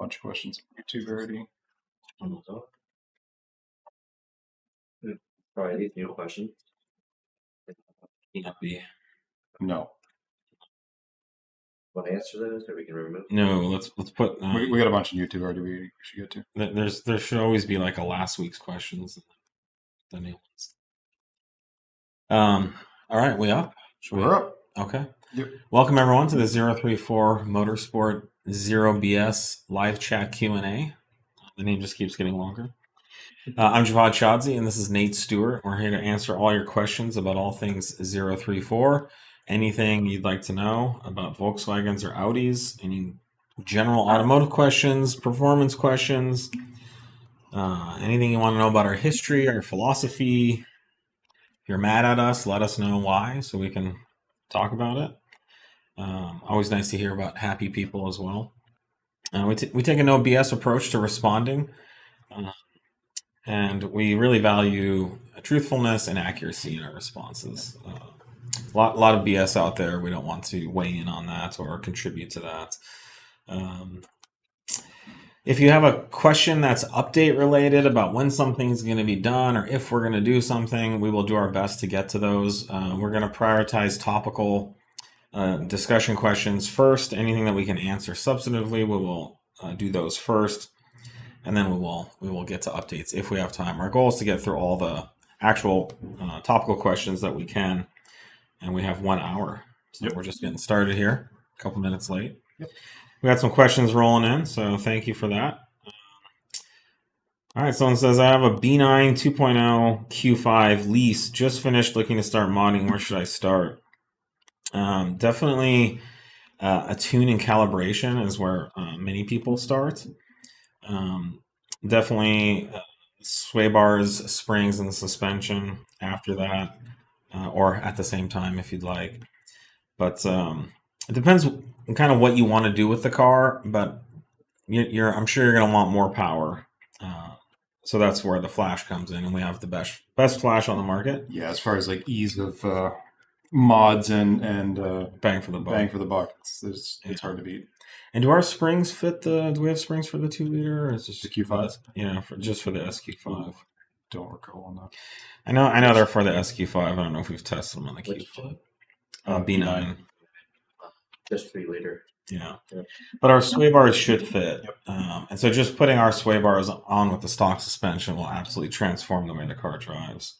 bunch of questions on YouTube already. Probably these new questions. No. Want to answer those, or we can remove? No, let's put. We got a bunch of YouTube already. We should get to. There should always be like a last week's questions. The new ones. All right, we up? We're up. Okay. Yep. Welcome everyone to the 034 Motorsport 0BS live chat Q&A. The name just keeps getting longer. I'm Javad Shadzi, and this is Nate Stewart. We're here to answer all your questions about all things 034. Anything you'd like to know about Volkswagens or Audis, any general automotive questions, performance questions, anything you want to know about our history, our philosophy. If you're mad at us, let us know why so we can talk about it. Always nice to hear about happy people as well. We take a no BS approach to responding, and we really value truthfulness and accuracy in our responses. A lot of BS out there. We don't want to weigh in on that or contribute to that. If you have a question that's update related about when something's going to be done or if we're going to do something, we will do our best to get to those. We're going to prioritize topical discussion questions first. Anything that we can answer substantively, we will do those first, and then we will get to updates if we have time. Our goal is to get through all the actual topical questions that we can, and we have 1 hour, so we're just getting started here. A couple minutes late. Yep. We got some questions rolling in, so thank you for that. All right, someone says, I have a B9 2.0 Q5 lease, just finished looking to start modding. Where should I start? Definitely a tune and calibration is where many people start. Definitely sway bars, springs, and suspension after that, or at the same time if you'd like. But it depends kind of what you want to do with the car, but I'm sure you're going to want more power. So that's where the flash comes in, and we have the best flash on the market. Yeah, as far as like ease of mods and bang for the buck. Bang for the buck. It's hard to beat. And do our springs fit do we have springs for the 2 liter, or is it just the Q5? Yeah, just for the SQ5. Don't recall on that. I know they're for the SQ5. I don't know if we've tested them on the Q5. B9. Just 3 liter. Yeah. But our sway bars should fit. And so just putting our sway bars on with the stock suspension will absolutely transform the way the car drives.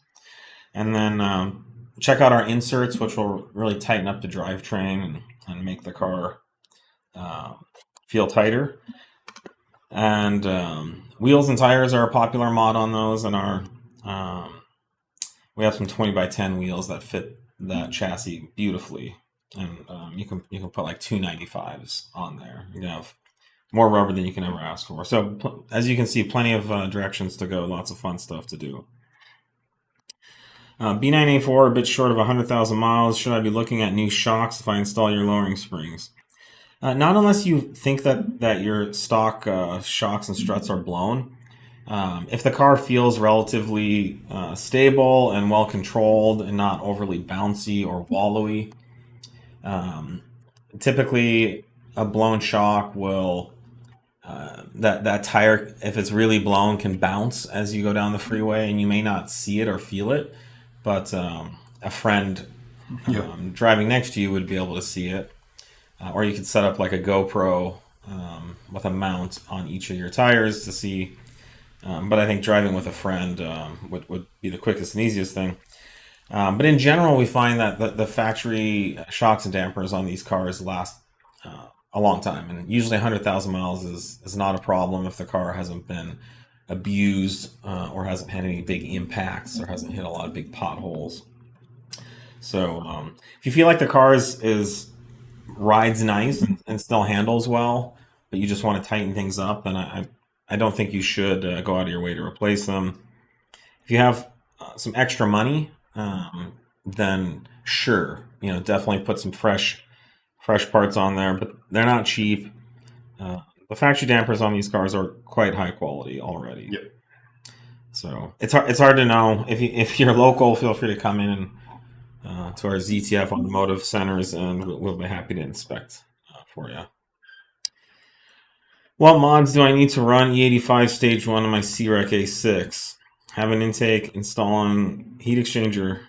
And then check out our inserts, which will really tighten up the drivetrain and make the car feel tighter. And wheels and tires are a popular mod on those, and we have some 20x10 wheels that fit that chassis beautifully. And you can put like 295s on there. You can have more rubber than you can ever ask for. So as you can see, plenty of directions to go. Lots of fun stuff to do. B9A4, a bit short of 100,000 miles. Should I be looking at new shocks if I install your lowering springs? Not unless you think that your stock shocks and struts are blown. If the car feels relatively stable and well controlled and not overly bouncy or wallowy, typically a blown shock will that tire, if it's really blown, can bounce as you go down the freeway, and you may not see it or feel it, but a friend driving next to you would be able to see it. Or you could set up like a GoPro with a mount on each of your tires to see. But I think driving with a friend would be the quickest and easiest thing. But in general, we find that the factory shocks and dampers on these cars last a long time. And usually 100,000 miles is not a problem if the car hasn't been abused or hasn't had any big impacts or hasn't hit a lot of big potholes. So if you feel like the car rides nice and still handles well, but you just want to tighten things up, then I don't think you should go out of your way to replace them. If you have some extra money, then sure, definitely put some fresh parts on there, but they're not cheap. The factory dampers on these cars are quite high quality already. Yep. So it's hard to know. If you're local, feel free to come in to our ZTF automotive centers, and we'll be happy to inspect for you. What mods do I need to run E85 Stage 1 on my CREC A6? Have an intake, installing heat exchanger.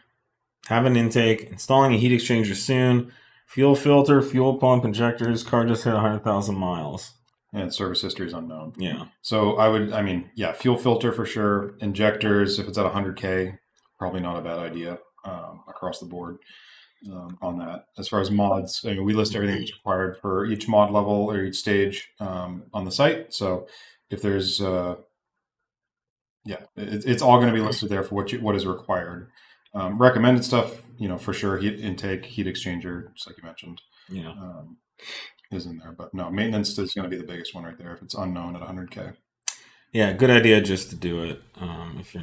Have an intake, installing a heat exchanger soon. Fuel filter, fuel pump, injectors. Car just hit 100,000 miles. And service history is unknown. Yeah. So fuel filter for sure. Injectors, if it's at 100K, probably not a bad idea across the board on that. As far as mods, we list everything that's required for each mod level or each stage on the site. So if there's, it's all going to be listed there for what is required. Recommended stuff, for sure, heat intake, heat exchanger, just like you mentioned. Yeah. Is in there, but no, maintenance is going to be the biggest one right there if it's unknown at 100K. Yeah, good idea just to do it if you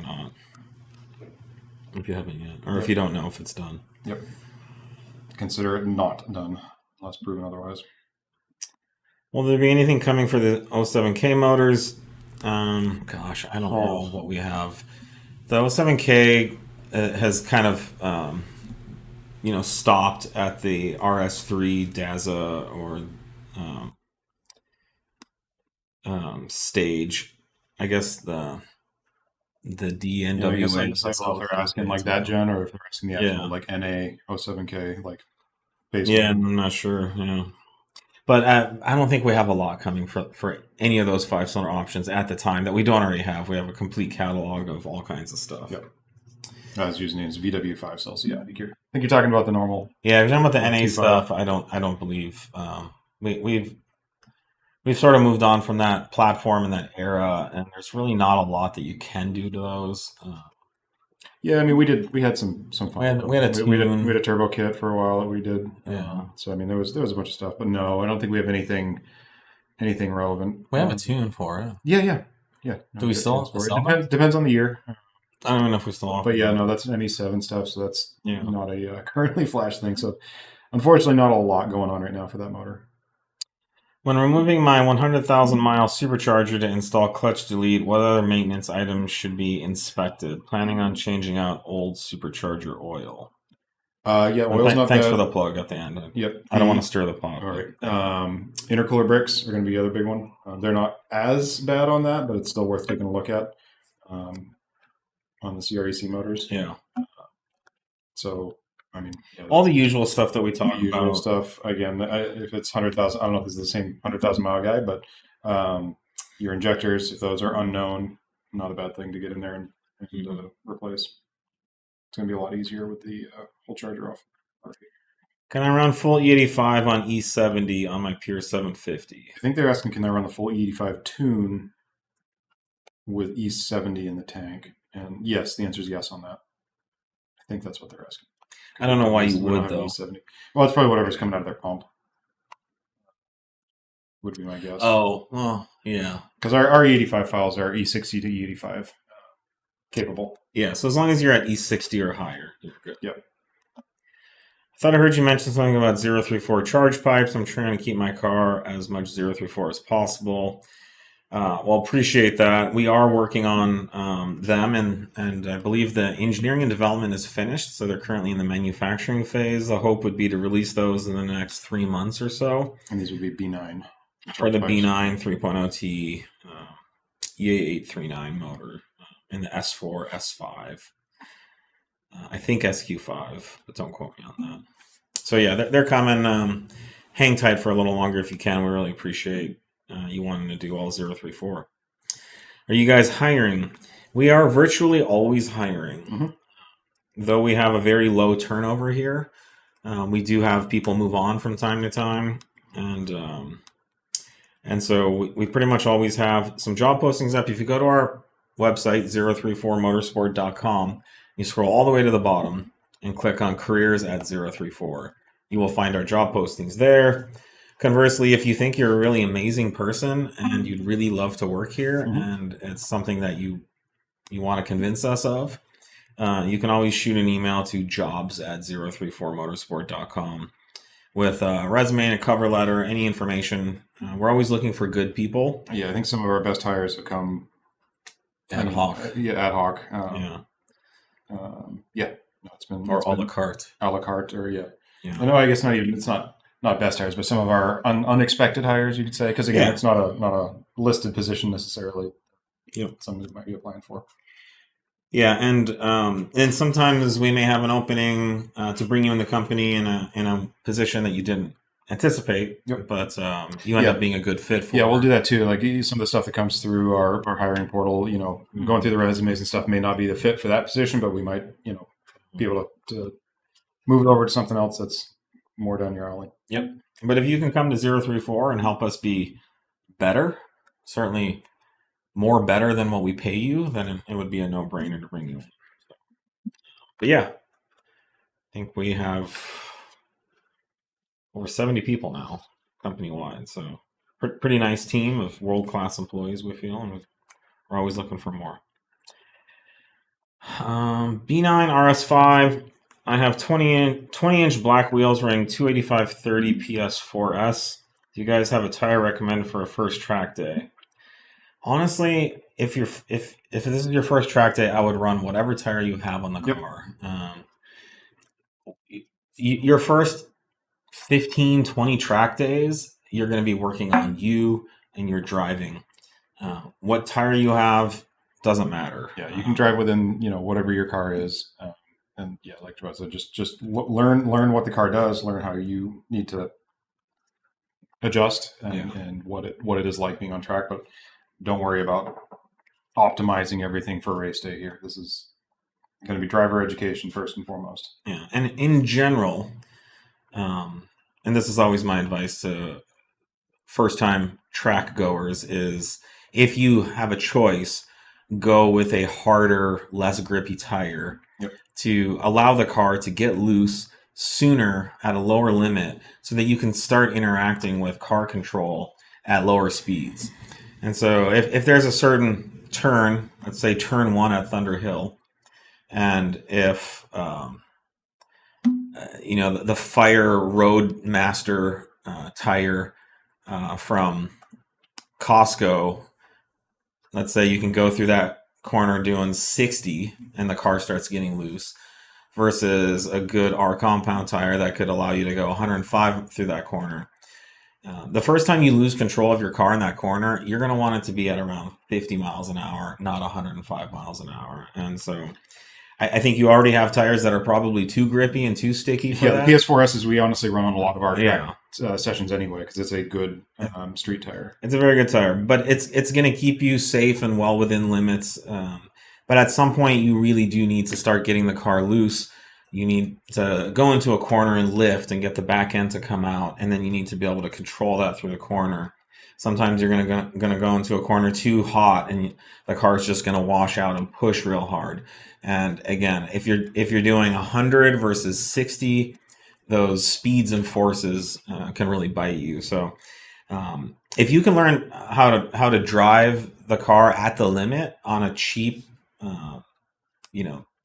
haven't yet, or if you don't know if it's done. Yep. Consider it not done unless proven otherwise. Will there be anything coming for the 07K motors? Gosh, I don't know what we have. The 07K has kind of stopped at the RS3 DAZA or stage. I guess the DNWA. If they're asking like that gen, or if they're asking the actual like NA 07K like. Yeah, I'm not sure. Yeah, but I don't think we have a lot coming for any of those 5-cylinder options at the time that we don't already have. We have a complete catalog of all kinds of stuff. Yep. I was using it as VW5 cells. Yeah, I think you're talking about the normal. Yeah, if you're talking about the NA stuff, I don't believe we've sort of moved on from that platform and that era, and there's really not a lot that you can do to those. Yeah, we had some fun. We had a turbo kit for a while that we did. Yeah. So there was a bunch of stuff, but no, I don't think we have anything relevant. We have a tune for it. Yeah. Do we still? Depends on the year. I don't even know if we still offer. But yeah, no, that's an ME7 stuff, so that's not a currently flash thing. So unfortunately, not a lot going on right now for that motor. When removing my 100,000 mile supercharger to install clutch delete, what other maintenance items should be inspected? Planning on changing out old supercharger oil. Oil's not thanks bad. for the plug at the end. Yep. I don't want to stir the pot. All right. Intercooler bricks are going to be the other big one. They're not as bad on that, but it's still worth taking a look at. On the CREC motors. Yeah. All the usual stuff that we talk about. Usual stuff. Again, if it's 100,000, I don't know if this is the same 100,000 mile guy, but your injectors, if those are unknown, not a bad thing to get in there and replace. It's going to be a lot easier with the whole charger off. Can I run full E85 on E70 on my Pure 750? I think they're asking, can I run the full E85 tune with E70 in the tank? And yes, the answer is yes on that. I think that's what they're asking. I don't know why you would, though. E70. Well, it's probably whatever's coming out of their pump. Would be my guess. Oh, well, yeah. Because our E85 files are E60 to E85 capable. Yeah, so as long as you're at E60 or higher, you're good. Yep. I thought I heard you mention something about 034 charge pipes. I'm trying to keep my car as much 034 as possible. Appreciate that. We are working on them, and I believe the engineering and development is finished, so they're currently in the manufacturing phase. The hope would be to release those in the next 3 months or so. And these would be B9. For the B9 3.0T EA839 motor in the S4, S5. I think SQ5, but don't quote me on that. So yeah, they're coming. Hang tight for a little longer if you can. We really appreciate you wanting to do all 034. Are you guys hiring? We are virtually always hiring. Mm-hmm. Though we have a very low turnover here, we do have people move on from time to time, and so we pretty much always have some job postings up. If you go to our website, 034motorsport.com, you scroll all the way to the bottom and click on careers at 034. You will find our job postings there. Conversely, if you think you're a really amazing person and you'd really love to work here, and it's something that you want to convince us of, you can always shoot an email to jobs@034motorsport.com with a resume and a cover letter, any information. We're always looking for good people. Yeah, I think some of our best hires have come ad hoc. Ad hoc. Or a la carte. A la carte, or Yeah. I know. I guess not even. It's not not best hires, but some of our unexpected hires, you could say, because again, Yeah. it's not a listed position necessarily. Yep. Something that might be applying for. Yeah, and sometimes we may have an opening to bring you in the company in a position that you didn't anticipate, Yep. but you end Yeah. up being a good fit for. Yeah, we'll do that too. Like some of the stuff that comes through our hiring portal, going through the resumes and stuff may not be the fit for that position, but we might, be able to move it over to something else that's more down your alley. Yep. But if you can come to 034 and help us be better, certainly more better than what we pay you, then it would be a no-brainer to bring you in. But yeah, I think we have over 70 people now, company-wide. So pretty nice team of world-class employees, we feel, and we're always looking for more. B9 RS5. I have 20-inch black wheels running 285/30 PS4S. Do you guys have a tire recommended for a first track day? Honestly, if this is your first track day, I would run whatever tire you have on the car. Your first 15, 20 track days, you're going to be working on you and your driving. What tire you have doesn't matter. Yeah, you can drive within whatever your car is, and yeah, like Joe said, just learn what the car does, learn how you need to adjust and what it is like being on track, but don't worry about optimizing everything for race day here. This is going to be driver education first and foremost. Yeah, and in general, and this is always my advice to first-time track goers, is if you have a choice, go with a harder, less grippy tire to allow the car to get loose sooner at a lower limit so that you can start interacting with car control at lower speeds. And so if there's a certain turn, let's say turn 1 at Thunder Hill, and if the Fire Roadmaster tire from Costco, let's say you can go through that corner doing 60 and the car starts getting loose, versus a good R compound tire that could allow you to go 105 through that corner. The first time you lose control of your car in that corner, you're going to want it to be at around 50 miles an hour, not 105 miles an hour. And so I think you already have tires that are probably too grippy and too sticky for that. The PS4Ss we honestly run on a lot of our sessions anyway, because it's a good street tire. It's a very good tire, but it's going to keep you safe and well within limits. But at some point, you really do need to start getting the car loose. You need to go into a corner and lift and get the back end to come out, and then you need to be able to control that through the corner. Sometimes you're going to go into a corner too hot, and the car is just going to wash out and push real hard. And again, if you're doing 100 versus 60, those speeds and forces can really bite you. So if you can learn how to drive the car at the limit on a cheap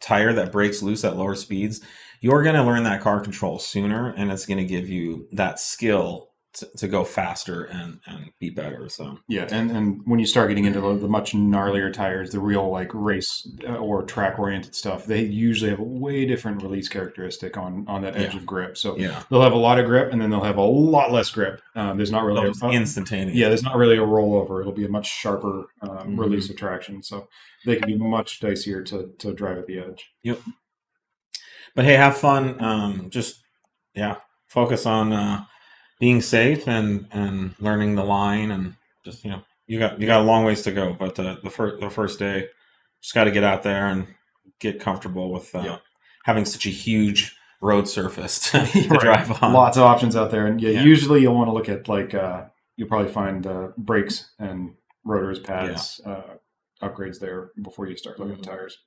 tire that breaks loose at lower speeds, you're going to learn that car control sooner, and it's going to give you that skill to go faster and be better. So yeah, and when you start getting into the much gnarlier tires, the real like race or track oriented stuff, they usually have a way different release characteristic on that edge of grip. So they'll have a lot of grip, and then they'll have a lot less grip. There's not really instantaneous. Yeah, there's not really a rollover. It'll be a much sharper release of traction. So they can be much dicier to drive at the edge. Yep. But hey, have fun. Focus on being safe and learning the line, and just you got a long ways to go. But the first day, just got to get out there and get comfortable with having such a huge road surface to drive on. Lots of options out there, and usually you'll want to look at you'll probably find brakes and rotors, pads, upgrades there before you start looking at tires.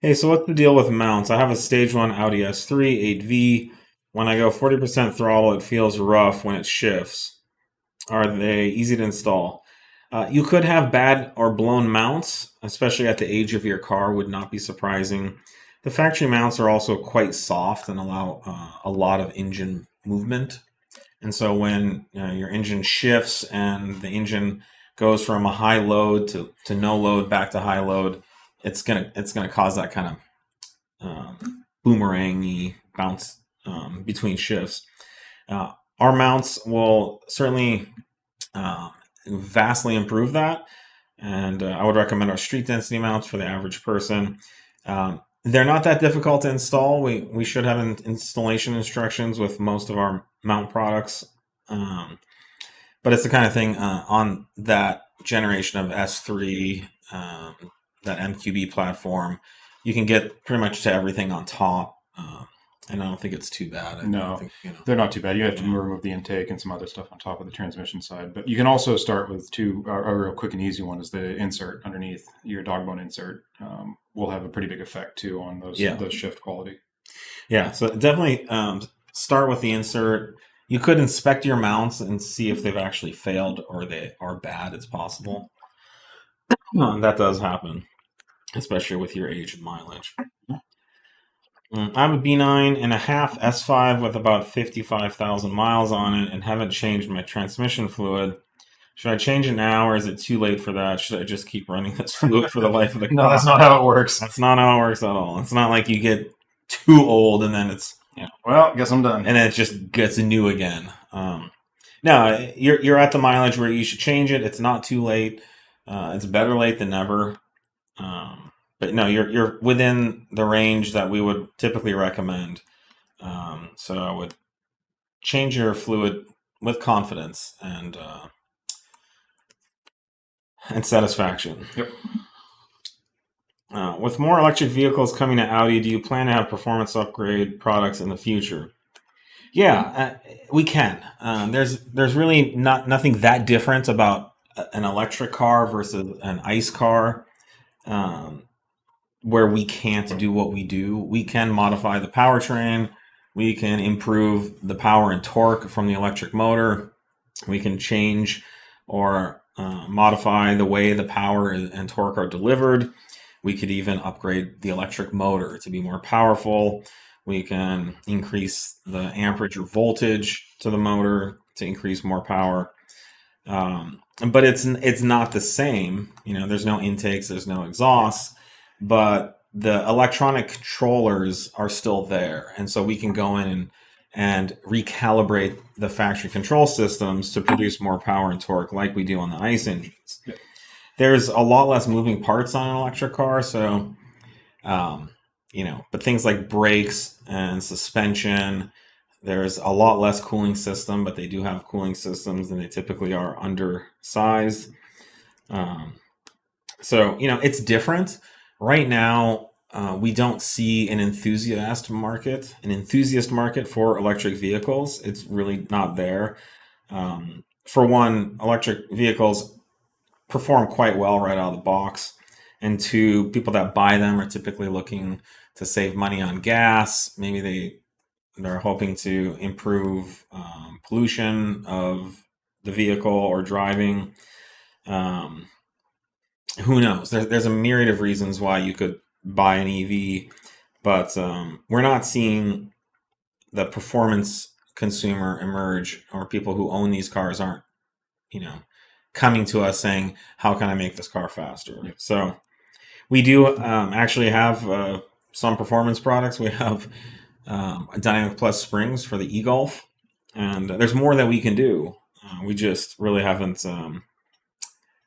Hey, so what's the deal with mounts? I have a Stage 1 Audi S3 8V. When I go 40% throttle, it feels rough when it shifts. Are they easy to install? You could have bad or blown mounts, especially at the age of your car, would not be surprising. The factory mounts are also quite soft and allow a lot of engine movement. And so when your engine shifts and the engine goes from a high load to no load back to high load, it's gonna cause that kind of boomerang-y bounce between shifts. Our mounts will certainly vastly improve that, and I would recommend our street density mounts for the average person. They're not that difficult to install. We should have installation instructions with most of our mount products, but it's the kind of thing on that generation of S3, that MQB platform, you can get pretty much to everything on top. And I don't think it's too bad. No, think, they're not too bad. You have to remove the intake and some other stuff on top of the transmission side. But you can also start with a real quick and easy one is the insert underneath your dog bone insert. Will have a pretty big effect too on those shift quality. Yeah, so definitely start with the insert. You could inspect your mounts and see if they've actually failed or they are bad. It's possible. That does happen, especially with your age and mileage. I have a B9.5 S5 with about 55,000 miles on it and haven't changed my transmission fluid. Should I change it now, or is it too late for that? Should I just keep running this fluid for the life of the car? No, that's not how it works. That's not how it works at all. It's not like you get too old and then it's well, guess I'm done, and then it just gets new again. No, you're at the mileage where you should change it. It's not too late. It's better late than never. But no, you're within the range that we would typically recommend. So I would change your fluid with confidence and satisfaction. Yep. With more electric vehicles coming to Audi, do you plan to have performance upgrade products in the future? Yeah, we can. There's really nothing that different about an electric car versus an ICE car. Where we can't do what we do. We can modify the powertrain. We can improve the power and torque from the electric motor. We can change or modify the way the power and torque are delivered. We could even upgrade the electric motor to be more powerful. We can increase the amperage or voltage to the motor to increase more power. But it's not the same. There's no intakes, there's no exhausts. But the electronic controllers are still there. And so we can go in and recalibrate the factory control systems to produce more power and torque like we do on the ICE engines. Yeah. There's a lot less moving parts on an electric car. So, but things like brakes and suspension, there's a lot less cooling system, but they do have cooling systems and they typically are undersized. So, it's different. Right now, we don't see an enthusiast market for electric vehicles. It's really not there. For one, electric vehicles perform quite well right out of the box. And two, people that buy them are typically looking to save money on gas. Maybe they're hoping to improve pollution of the vehicle or driving. Who knows? There's a myriad of reasons why you could buy an EV, but we're not seeing the performance consumer emerge, or people who own these cars aren't, coming to us saying, how can I make this car faster? So we do actually have some performance products. We have Dynamic Plus springs for the e-Golf, and there's more that we can do. We just really haven't...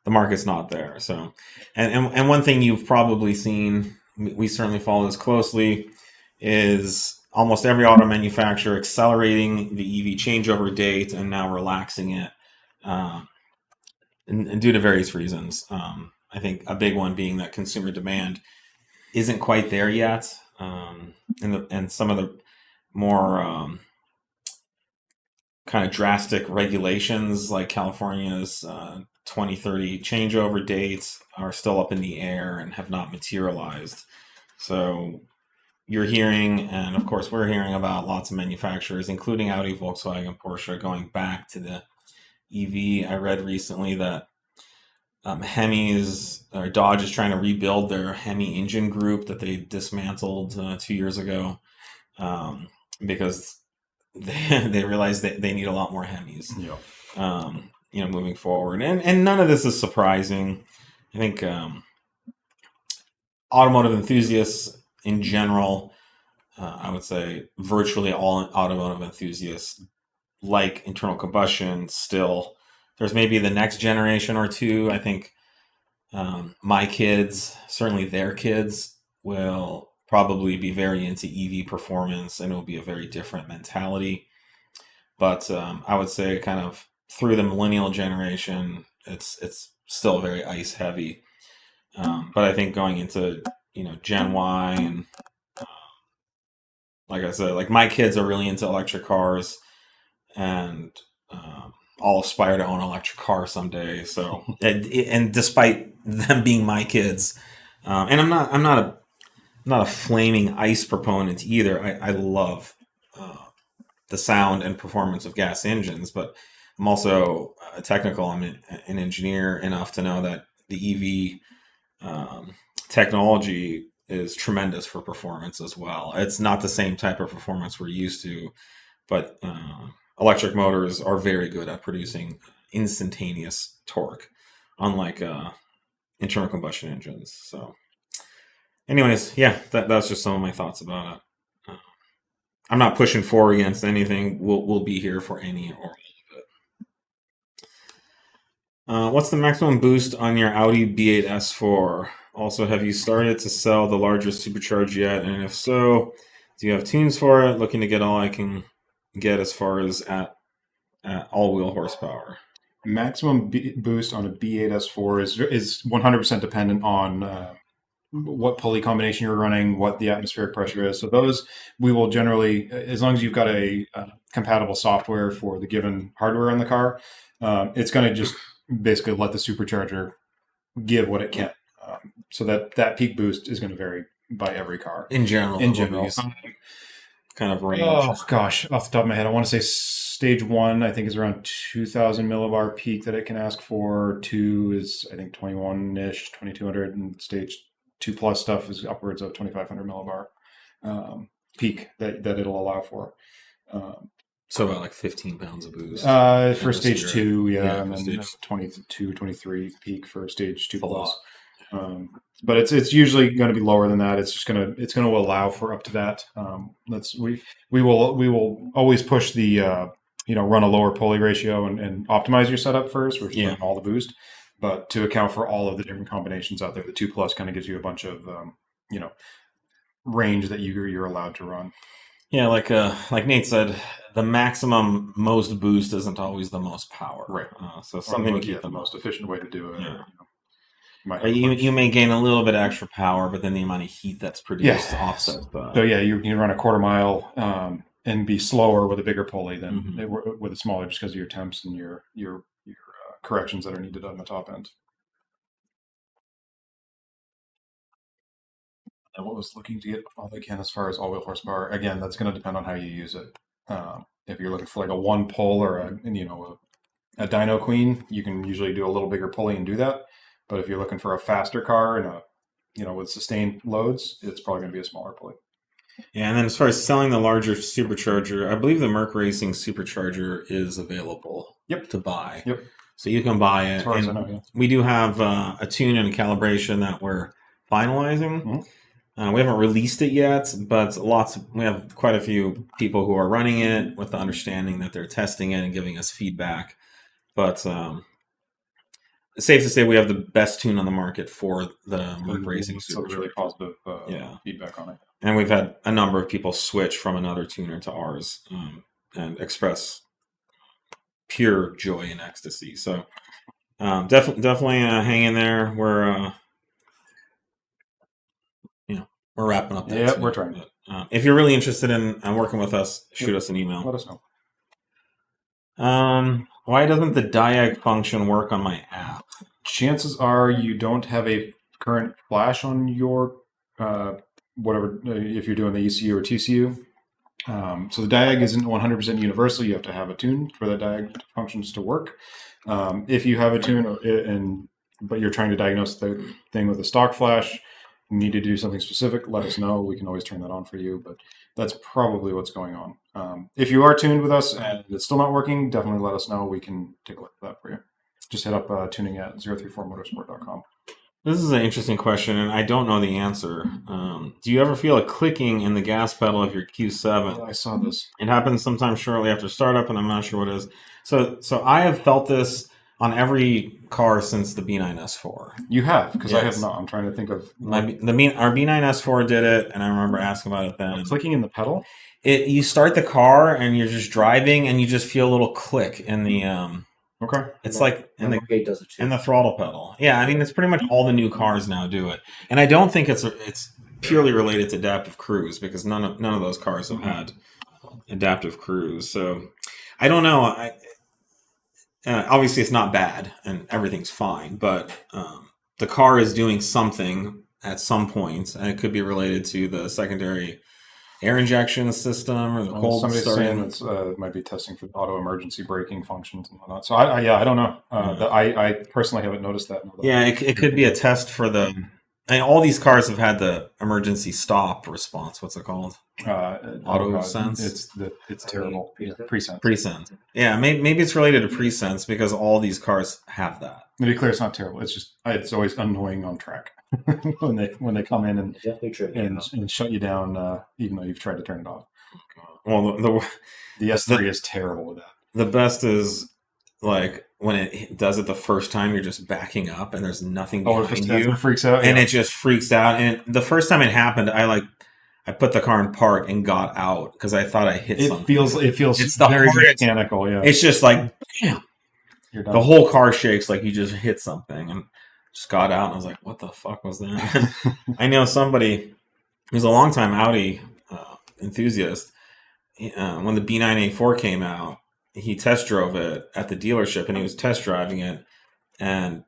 the market's not there. So, and one thing you've probably seen, we certainly follow this closely, is almost every auto manufacturer accelerating the EV changeover date and now relaxing it, and due to various reasons. I think a big one being that consumer demand isn't quite there yet, and some of the more kind of drastic regulations like California's 2030 changeover dates are still up in the air and have not materialized. So you're hearing, and of course we're hearing, about lots of manufacturers, including Audi, Volkswagen, Porsche, going back to the EV. I read recently that Dodge is trying to rebuild their Hemi engine group that they dismantled 2 years ago, because they realized that they need a lot more Hemis. Yeah. Moving forward. And none of this is surprising. I think automotive enthusiasts in general, I would say virtually all automotive enthusiasts, like internal combustion still. There's maybe the next generation or two. I think my kids, certainly their kids, will probably be very into EV performance, and it'll be a very different mentality. But I would say kind of through the millennial generation, it's still very ICE heavy. But I think going into Gen Y and like I said, like my kids are really into electric cars, and I'll aspire to own an electric car someday. So, and despite them being my kids, and I'm not a flaming ICE proponent either. I love the sound and performance of gas engines, but I'm also technical. I'm an engineer enough to know that the EV technology is tremendous for performance as well. It's not the same type of performance we're used to, but electric motors are very good at producing instantaneous torque, unlike internal combustion engines. So anyways, yeah, that's just some of my thoughts about it. I'm not pushing for or against anything. We'll be here for any or all of it. What's the maximum boost on your Audi B8 S4? Also, have you started to sell the larger supercharger yet? And if so, do you have tunes for it? Looking to get all I can get as far as at all-wheel horsepower. Maximum boost on a B8 S4 is 100% dependent on what pulley combination you're running, what the atmospheric pressure is. So those we will generally, as long as you've got a compatible software for the given hardware in the car, it's going to just basically let the supercharger give what it can. So that peak boost is going to vary by every car. In general. Kind of range. Oh gosh, off the top of my head, I want to say stage 1 I think is around 2,000 millibar peak that it can ask for. 2 is I think 21-ish, 2,200, and stage 2 plus stuff is upwards of 2,500 millibar peak that it'll allow for. So about like 15 pounds of boost. For stage 2, yeah, and then stage 22, 23 peak for stage 2 plus. But it's usually going to be lower than that. It's going to allow for up to that. We will always push the run a lower pulley ratio and optimize your setup first, which is all the boost. But to account for all of the different combinations out there, the 2 plus kind of gives you a bunch of range that you're allowed to run. Yeah, like Nate said, the maximum most boost isn't always the most power. Right. So something to keep the most efficient way to do it. Yeah. You may gain a little bit extra power, but then the amount of heat that's produced offsets that. So you can run a quarter mile and be slower with a bigger pulley than with a smaller, just because of your temps and your corrections that are needed on the top end. And what was looking to get all they can as far as all-wheel horsepower. Again, that's going to depend on how you use it. If you're looking for like a one pull or a dyno queen, you can usually do a little bigger pulley and do that. But if you're looking for a faster car and with sustained loads, it's probably going to be a smaller pulley. Yeah, and then as far as selling the larger supercharger, I believe the Merc Racing supercharger is available to buy. Yep. So you can buy it. As far as I know, yeah. We do have a tune and a calibration that we're finalizing. Mm-hmm. We haven't released it yet, but we have quite a few people who are running it with the understanding that they're testing it and giving us feedback. But it's safe to say we have the best tune on the market for the Merc Racing supercharger. So really positive feedback on it. And we've had a number of people switch from another tuner to ours and express pure joy and ecstasy. So definitely hang in there. We're wrapping up. Yeah, we're trying. But, if you're really interested in working with us, shoot us an email. Let us know. Why doesn't the diag function work on my app? Chances are you don't have a current flash on your whatever, if you're doing the ECU or TCU. So the diag isn't 100% universal. You have to have a tune for the diag functions to work. If you have a tune but you're trying to diagnose the thing with a stock flash, you need to do something specific, let us know. We can always turn that on for you, but that's probably what's going on. If you are tuned with us and it's still not working, definitely let us know. We can take a look at that for you. Just hit up tuning at 034motorsport.com. This is an interesting question, and I don't know the answer. Do you ever feel a clicking in the gas pedal of your Q7? I saw this. It happens sometimes shortly after startup, and I'm not sure what it is. So I have felt this on every car since the B9 S4. You have, because I have Yes. not. I'm trying to think of Our B9 S4 did it, and I remember asking about it then. clicking in the pedal. You start the car and you're just driving, and you just feel a little click in the Okay. It's like in the MK8 does it too. in the throttle pedal. Yeah, I mean it's pretty much all the new cars now do it, and I don't think it's purely related to adaptive cruise because none of those cars have had adaptive cruise. So I don't know. Obviously it's not bad and everything's fine, but the car is doing something at some point, and it could be related to the secondary air injection system or the cold Somebody's starting. saying it's might be testing for auto emergency braking functions and whatnot. So I don't know. I personally haven't noticed that. Yeah, it could be a test for the. I mean, all these cars have had the emergency stop response. What's it called? Auto sense. It's terrible. Presense. Presense. Yeah, maybe it's related to presense because all these cars have that. To be clear, it's not terrible. It's just it's always annoying on track when they come in and Definitely true. and shut you down, even though you've tried to turn it off. Well, The S3 is terrible with that. the best is like when it does it the first time, you're just backing up and there's nothing behind you, It freaks out, and it just freaks out. And the first time it happened, I put the car in park and got out because I thought I hit something. It feels It's the very hardest- mechanical. Yeah, It's just like, bam. you're done. The whole car shakes like you just hit something, and just got out and I was like, what the fuck was that? I know somebody who's a longtime Audi enthusiast. When the B9 A4 came out, he test drove it at the dealership, and he was test driving it, and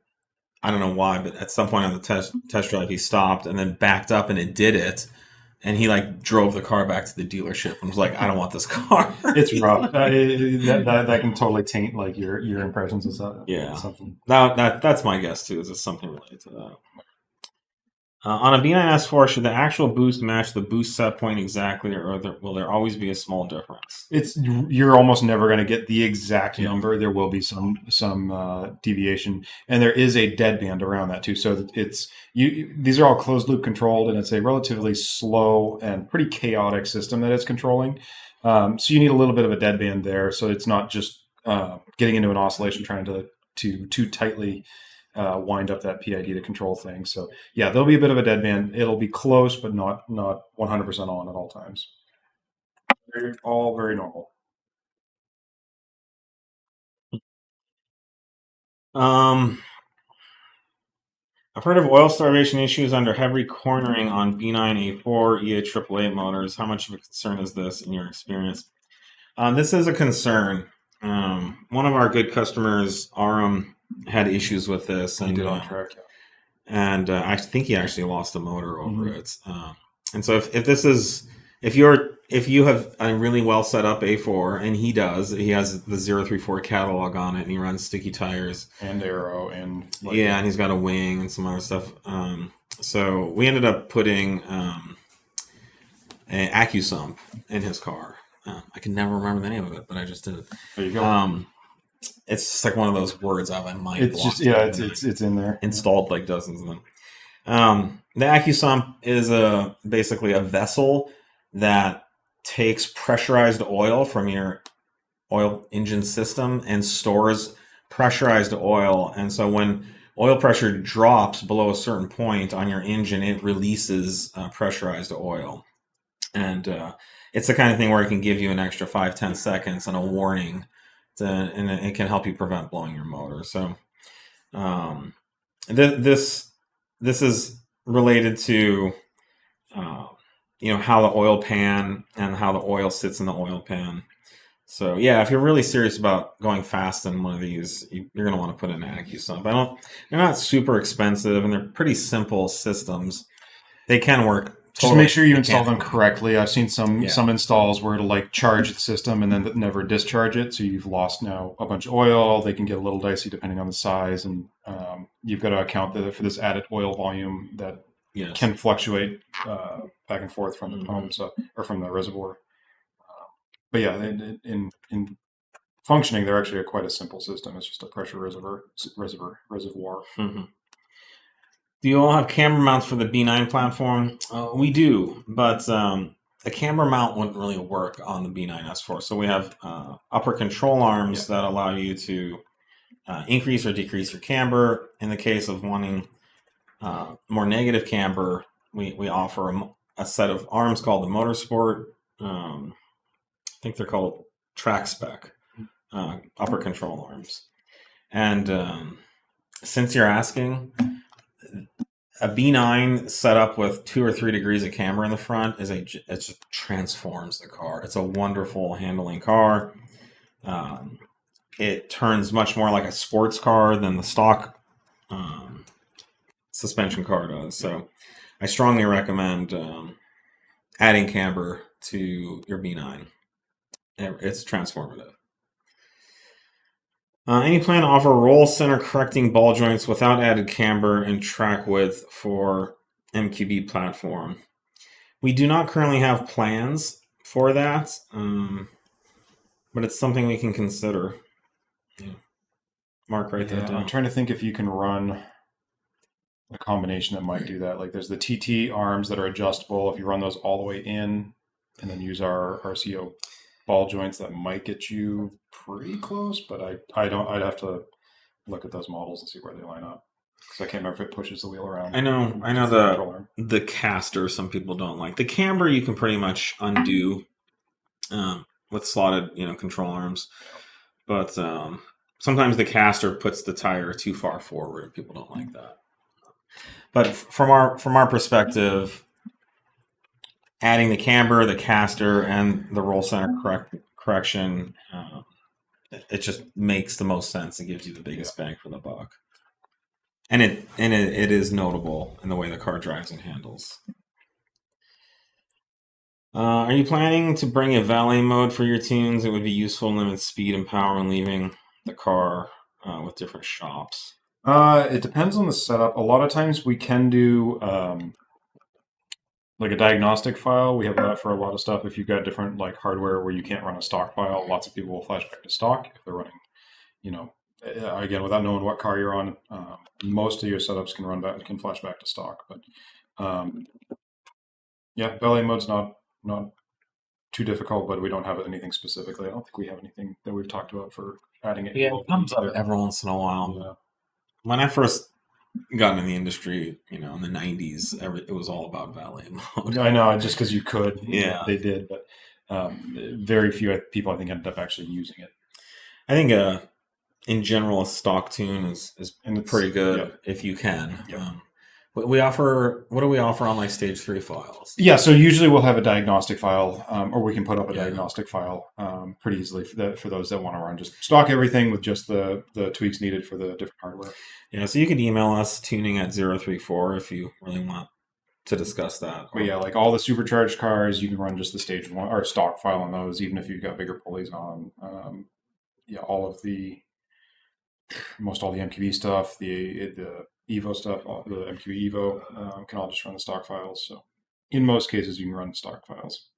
I don't know why, but at some point on the test drive he stopped and then backed up and it did it, and he like drove the car back to the dealership and was like, I don't want this car. It's rough. That can totally taint like your impressions of something. Yeah. Something. That's my guess too. Is it's something related to that. On a B9 S4, should the actual boost match the boost set point exactly, or will there always be a small difference? You're almost never going to get the exact Yeah. number. There will be some deviation, and there is a deadband around that too. So these are all closed loop controlled, and it's a relatively slow and pretty chaotic system that it's controlling. So you need a little bit of a deadband there, so it's not just getting into an oscillation trying to too tightly wind up that PID to control things. So yeah, there'll be a bit of a deadband. It'll be close, but not 100% on at all times. They're all very normal. I've heard of oil starvation issues under heavy cornering on B9 A4 AAA motors. How much of a concern is this in your experience? This is a concern. One of our good customers, Aram, had issues with this, and I think he actually lost a motor over it. And so if you have a really well set up A4, and he has the 034 catalog on it, and he runs sticky tires and aero and and he's got a wing and some other stuff. So we ended up putting an AccuSump in his car. I can never remember the name of it, but I just did. There you go. It's just like one of those words out of my mind. It's just it's in there. Installed like dozens of them. The AccuSump is basically a vessel that takes pressurized oil from your oil engine system and stores pressurized oil. And so when oil pressure drops below a certain point on your engine, it releases pressurized oil. And it's the kind of thing where it can give you an extra 5-10 seconds and a warning, and it can help you prevent blowing your motor. So this is related to how the oil pan and how the oil sits in the oil pan. So yeah, if you're really serious about going fast in one of these, you're going to want to put in an AccuSump. They're not super expensive, and they're pretty simple systems. They can work. Just make sure you install them correctly. I've seen some installs where it'll like charge the system and then never discharge it, so you've lost now a bunch of oil. They can get a little dicey depending on the size, and you've got to account for this added oil volume that can fluctuate back and forth from the pump, or from the reservoir. But yeah, in functioning, they're actually quite a simple system. It's just a pressure reservoir. Mm-hmm. Do you all have camber mounts for the B9 platform? We do, but a camber mount wouldn't really work on the B9 S4. So we have upper control arms that allow you to increase or decrease your camber. In the case of wanting more negative camber, we offer a set of arms called the Motorsport. I think they're called track spec upper control arms. And since you're asking, a B9 set up with 2 or 3 degrees of camber in the front it just transforms the car. It's a wonderful handling car. It turns much more like a sports car than the stock suspension car does. So I strongly recommend adding camber to your B9. It's transformative. Any plan to offer roll center correcting ball joints without added camber and track width for MQB platform? We do not currently have plans for that, but it's something we can consider. Yeah. Mark, write that down. I'm trying to think if you can run a combination that might do that. Like there's the TT arms that are adjustable. If you run those all the way in and then use our RCO ball joints, that might get you pretty close, but I'd have to look at those models and see where they line up, because I can't remember if it pushes the wheel around. I know the caster some people don't like. The camber you can pretty much undo with slotted control arms, but sometimes the caster puts the tire too far forward. People don't like that. But from our perspective, adding the camber, the caster, and the roll center correction, it just makes the most sense. It gives you the biggest bang for the buck, and it is notable in the way the car drives and handles. Are you planning to bring a valet mode for your tunes? It would be useful to limit speed and power when leaving the car with different shops. It depends on the setup. A lot of times we can do like a diagnostic file. We have that for a lot of stuff. If you've got different like hardware where you can't run a stock file, lots of people will flash back to stock if they're running, again, without knowing what car you're on. Most of your setups can flash back to stock. But valet mode's not too difficult, but we don't have anything specifically. I don't think we have anything that we've talked about for adding it. Yeah, it comes up every once in a while. Yeah. When I first got in the industry, in the 90s, it was all about valet mode. I know, just because you could. Yeah. They did, but very few people, I think, ended up actually using it. I think, in general, a stock tune is pretty good if you can. Yep. What do we offer on like stage 3 files? Yeah, so usually we'll have a diagnostic file, or we can put up a diagnostic file pretty easily for those that want to run just stock everything with just the tweaks needed for the different hardware. Yeah, so you can email us tuning@034 if you really want to discuss that. But yeah, like all the supercharged cars, you can run just the stage 1 or stock file on those, even if you've got bigger pulleys on. Most all the MQB stuff, the Evo stuff, the MQB Evo can all just run the stock files. So in most cases, you can run stock files.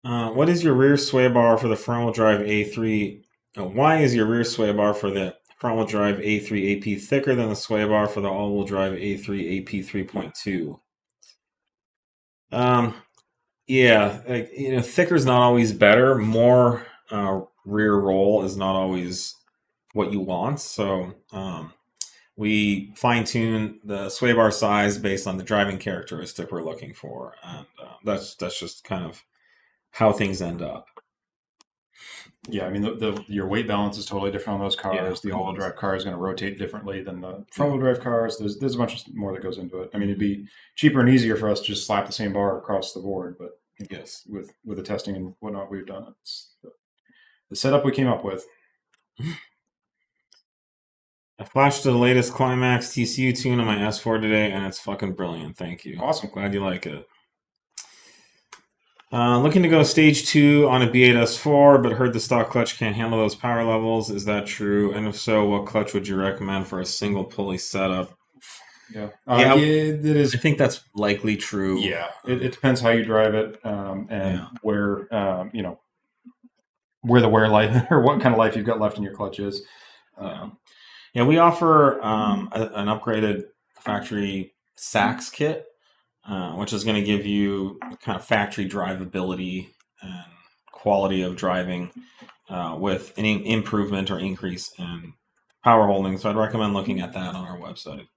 What is your rear sway bar for the front-wheel drive A3? Why is your rear sway bar for the front-wheel drive A3 AP thicker than the sway bar for the all-wheel drive A3 AP 3.2? Thicker is not always better. More rear roll is not always what you want. So we fine-tune the sway bar size based on the driving characteristic we're looking for, and that's just kind of how things end up. Yeah, I mean, your weight balance is totally different on those cars. Yeah, the all-wheel drive car is going to rotate differently than the front-wheel drive cars. There's a bunch more that goes into it. I mean, it'd be cheaper and easier for us to just slap the same bar across the board, but yes, with the testing and whatnot we've done, it's the setup we came up with. I flashed the latest Climax TCU Tune on my S4 today, and it's fucking brilliant. Thank you. Awesome. Glad you like it. Looking to go stage 2 on a B8 S4, but heard the stock clutch can't handle those power levels. Is that true? And if so, what clutch would you recommend for a single pulley setup? Yeah, it is. I think that's likely true. Yeah, it depends how you drive it, and where where the wear life or what kind of life you've got left in your clutch is. Yeah, we offer an upgraded factory SAX kit, which is going to give you kind of factory drivability and quality of driving with an improvement or increase in power holding. So I'd recommend looking at that on our website.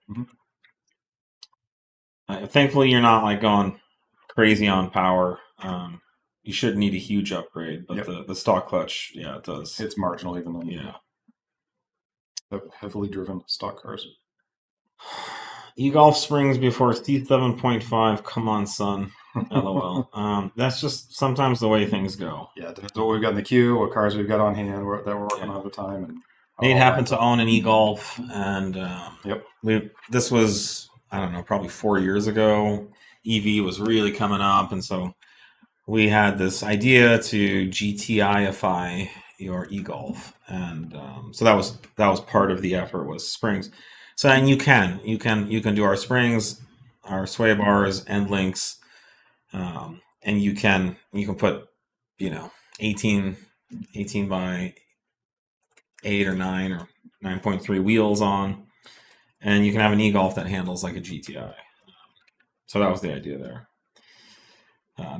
Thankfully, you're not like going crazy on power. You shouldn't need a huge upgrade, but the stock clutch, yeah, it does. It's marginal even though Yeah. heavily driven stock cars. E-Golf springs before C7.5. Come on, son. LOL. That's just sometimes the way things go. Yeah, it depends what we've got in the queue, what cars we've got on hand that we're working on at the time. And Nate happened to own an E-Golf, and this was, I don't know, probably 4 years ago. EV was really coming up, and so we had this idea to GTI-ify your E-Golf, and so that was part of the effort was springs. So and you can do our springs, our sway bars, end links, and you can put 18 by 8 or 9 or 9.3 wheels on, and you can have an E-Golf that handles like a GTI. So that was the idea there.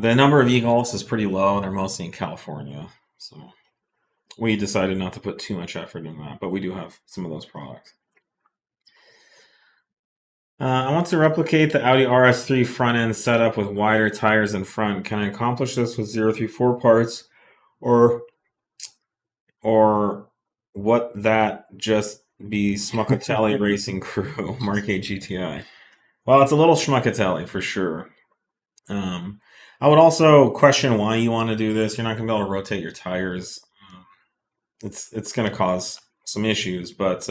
The number of E-Golfs is pretty low. They're mostly in California, so we decided not to put too much effort in that, but we do have some of those products. I want to replicate the Audi RS3 front end setup with wider tires in front. Can I accomplish this with 034 parts, or what that just be Smuckatellii Racing crew, MK8 GTI? Well, it's a little Smuckatellii for sure. I would also question why you want to do this. You're not going to be able to rotate your tires. It's going to cause some issues, but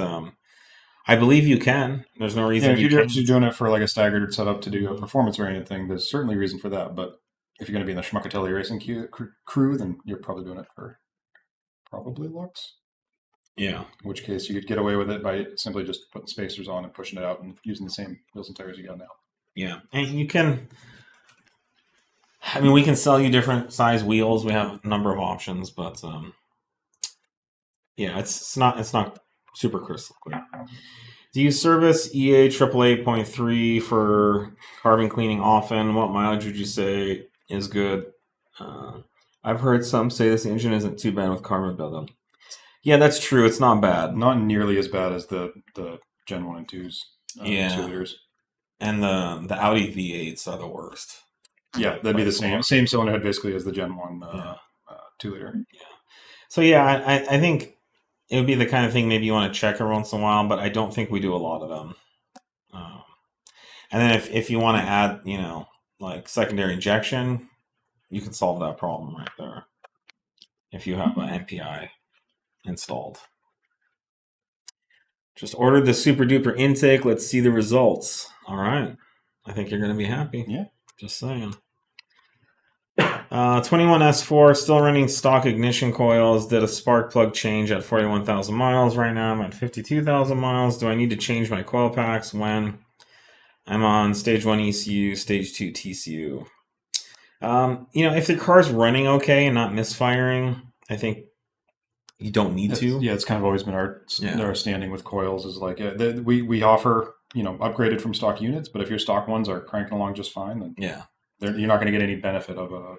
I believe you can. There's no reason. If you're actually doing it for like a staggered setup to do a performance-oriented thing, there's certainly reason for that. But if you're going to be in the Smuckatellii Racing crew, then you're probably doing it for probably looks. Yeah. In which case, you could get away with it by simply just putting spacers on and pushing it out and using the same wheels and tires you got now. Yeah, and you can. I mean, we can sell you different size wheels. We have a number of options, but yeah, it's not super crystal clear. Do you service EA 888.3 for carbon cleaning often? What mileage would you say is good? I've heard some say this engine isn't too bad with carbon buildup. Yeah, that's true. It's not bad. Not nearly as bad as the Gen 1 and 2s. 2 liters. And the Audi V8s are the worst. Yeah, that'd be the same cylinder head basically as the Gen 1 2 liter. Yeah. So yeah, I think it would be the kind of thing maybe you want to check every once in a while, but I don't think we do a lot of them. And then if you want to add, like secondary injection, you can solve that problem right there if you have an MPI installed. Just ordered the super duper intake. Let's see the results. All right. I think you're going to be happy. Yeah. Just saying. 21S4, still running stock ignition coils. Did a spark plug change at 41,000 miles. Right now I'm at 52,000 miles. Do I need to change my coil packs when I'm on stage 1 ECU, stage 2 TCU? If the car's running okay and not misfiring, I think you don't need to. Yeah, it's kind of always been our standing with coils is like we offer upgraded from stock units, but if your stock ones are cranking along just fine, then you're not going to get any benefit of a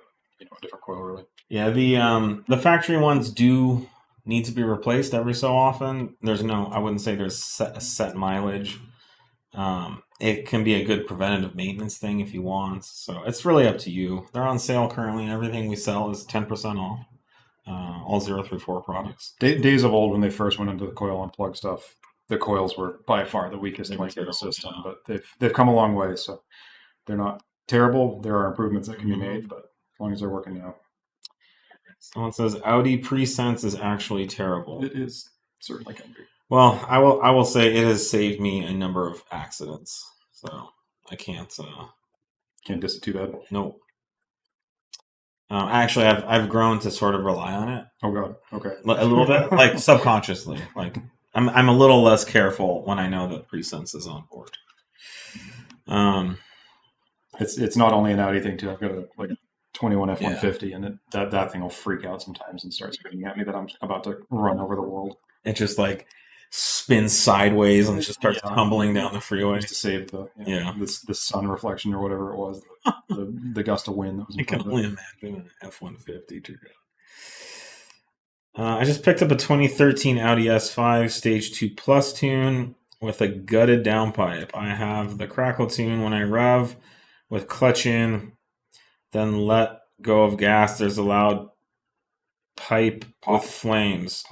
different coil really. Yeah, the factory ones do need to be replaced every so often. I wouldn't say there's a set mileage. It can be a good preventative maintenance thing if you want. So it's really up to you. They're on sale currently. Everything we sell is 10% off. All 034 products. Days of old when they first went into the coil unplug stuff, the coils were by far the weakest link in the system, but they've come a long way. So they're not terrible. There are improvements that can be made, but as long as they're working now. Someone says Audi Pre is actually terrible. It is certainly can be. Well, I will say it has saved me a number of accidents, so I can't diss it too bad. Nope. Actually, I've grown to sort of rely on it. Oh God. Okay. A little bit, like subconsciously. Like I'm a little less careful when I know that Pre-Sense is on board. It's not only an Audi thing too. I've got a 21 F-150, and that thing will freak out sometimes and start screaming at me that I'm about to run over the world. It's just like spins sideways and just starts Yeah. tumbling down the freeway. Just to save the Yeah. the sun reflection or whatever it was, the gust of wind that was I in can front of it. only imagine an F-150. I just picked up a 2013 Audi S5 Stage 2 Plus tune with a gutted downpipe. I have the crackle tune when I rev with clutch in, then let go of gas. There's a loud pipe with flames.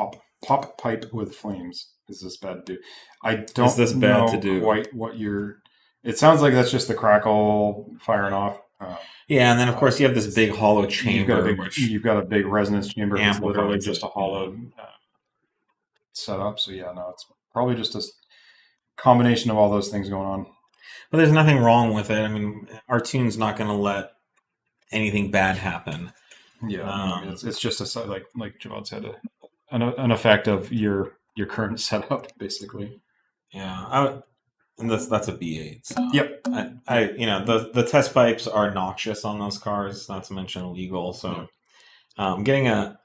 Pop pipe with flames. Is this bad to do? I don't Is this bad know to do? quite what you're. It sounds like that's just the crackle firing off. Yeah, and then of course you have this big hollow chamber. You've got a big resonance chamber that's amplifies literally it, just a hollow setup. So yeah, no, it's probably just a combination of all those things going on. But there's nothing wrong with it. I mean, our tune's not going to let anything bad happen. Yeah, it's just a like Javod said, an effect of your current setup, basically. Yeah, and that's a B8. So Yep. The test pipes are noxious on those cars, not to mention illegal. So getting a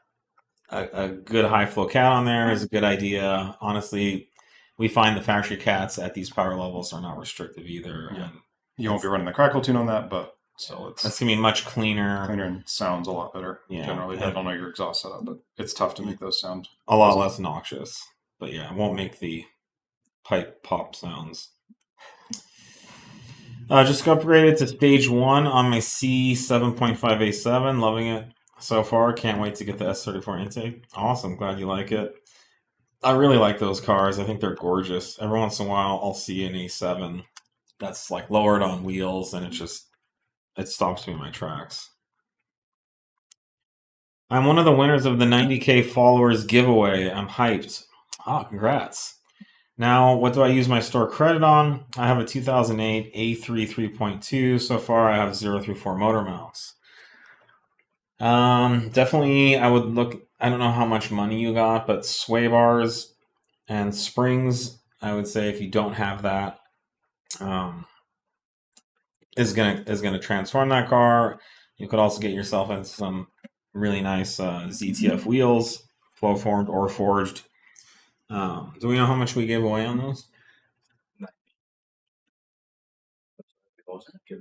good high flow cat on there is a good idea. Honestly, we find the factory cats at these power levels are not restrictive either. Yeah. And You won't be running the crackle tune on that, but so that's gonna be much cleaner and sounds a lot better. Yeah. Generally, I don't know your exhaust setup, but it's tough to make those sound a lot less noxious. But yeah, it won't make the pipe pop sounds. Just upgraded to stage 1 on my C7.5 A7. Loving it so far. Can't wait to get the S34 intake. Awesome. Glad you like it. I really like those cars. I think they're gorgeous. Every once in a while, I'll see an A7 that's like lowered on wheels, and it stops me in my tracks. I'm one of the winners of the 90K followers giveaway. I'm hyped. Congrats. Now, what do I use my store credit on? I have a 2008 A3 3.2. So far, I have 0 through 4 motor mounts. Definitely, I would look. I don't know how much money you got, but sway bars and springs, I would say if you don't have that, is gonna transform that car. You could also get yourself into some really nice ZTF wheels, flow formed or forged. Do we know how much we gave away on those?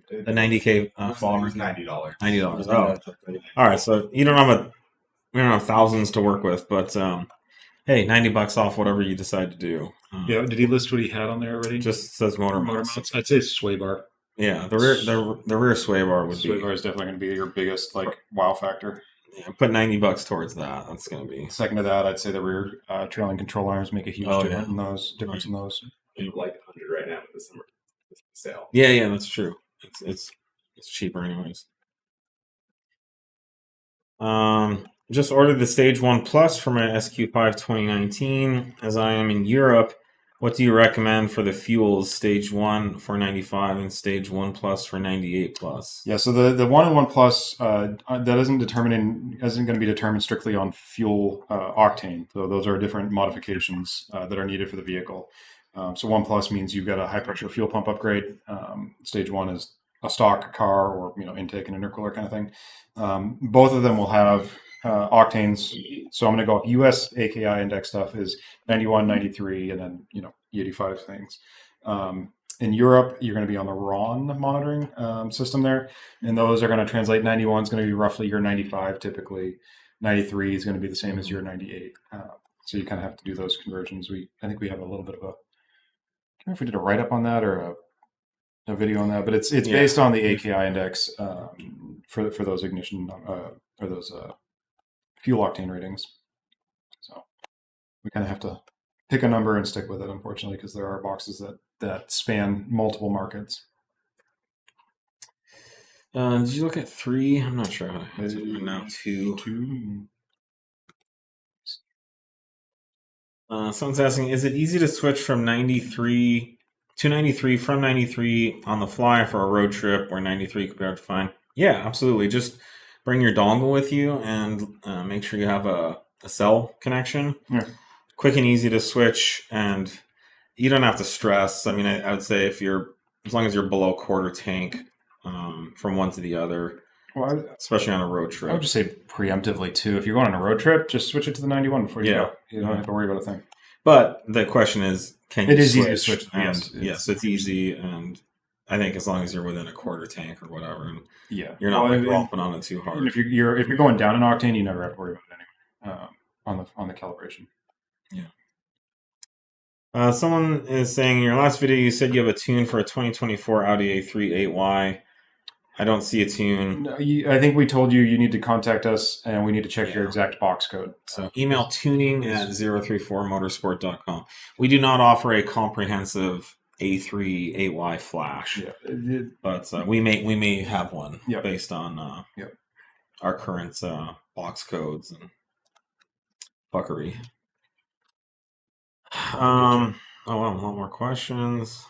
The 90K followers, $90. $90. Oh, all right. So we don't have thousands to work with, but hey, $90 off whatever you decide to do. Yeah, did he list what he had on there already? Just says motor mounts. I'd say sway bar. Yeah, the rear sway bar would Sway be. bar is definitely going to be your biggest wow factor. Yeah, put $90 towards that. That's going to be. Second to that, I'd say the rear trailing control arms make a huge difference in those. You like 100 right now with the summer sale. Yeah, that's true. It's cheaper anyways. Just ordered the Stage 1 Plus for my SQ5 2019. As I am in Europe, what do you recommend for the fuels? Stage 1 for 95 and Stage 1 Plus for 98 plus. Yeah, so the 1 and 1 Plus that isn't going to be determined strictly on fuel octane. So those are different modifications that are needed for the vehicle. So 1 Plus means you've got a high pressure fuel pump upgrade. Stage 1 is a stock car or intake and intercooler kind of thing. Both of them will have octanes. So I'm going to go US AKI index stuff is 91, 93, and then 85 things. In Europe, you're going to be on the RON monitoring system there, and those are going to translate. 91 is going to be roughly your 95 typically. 93 is going to be the same as your 98. So you kind of have to do those conversions. I think we have a little bit of a. I don't know if we did a write up on that or a video on that, but it's based on the AKI index for those ignition or those fuel octane ratings. So we kind of have to pick a number and stick with it, unfortunately, because there are boxes that span multiple markets. Did you look at 3? I'm not sure. Now 2. Someone's asking, is it easy to switch from 93 to 93 from 93 on the fly for a road trip where 93 could be hard to find? Yeah, absolutely. Just bring your dongle with you and make sure you have a cell connection. Yeah. Quick and easy to switch, and you don't have to stress. I mean, I would say as long as you're below quarter tank from one to the other, especially on a road trip. I would just say preemptively too. If you're going on a road trip, just switch it to the 91 before you go. You don't have to worry about a thing. But the question is, can you It is switch? easy to switch, And yes. yes, it's easy, and I think as long as you're within a quarter tank or whatever, and Yeah, you're not Well, like and- dropping on it too and hard. if you're going down an octane, you never have to worry about it anyway. On the calibration. Someone is saying in your last video you said you have a tune for a 2024 Audi A3 8Y. I don't see a tune. No, I think we told you need to contact us, and we need to check your Yeah. exact box code. So email tuning@034motorsport.com. We do not offer a comprehensive A3 8Y flash, Yeah, but we may have one Yep. based on Yep. our current box codes and fuckery. Oh wow, a lot more questions.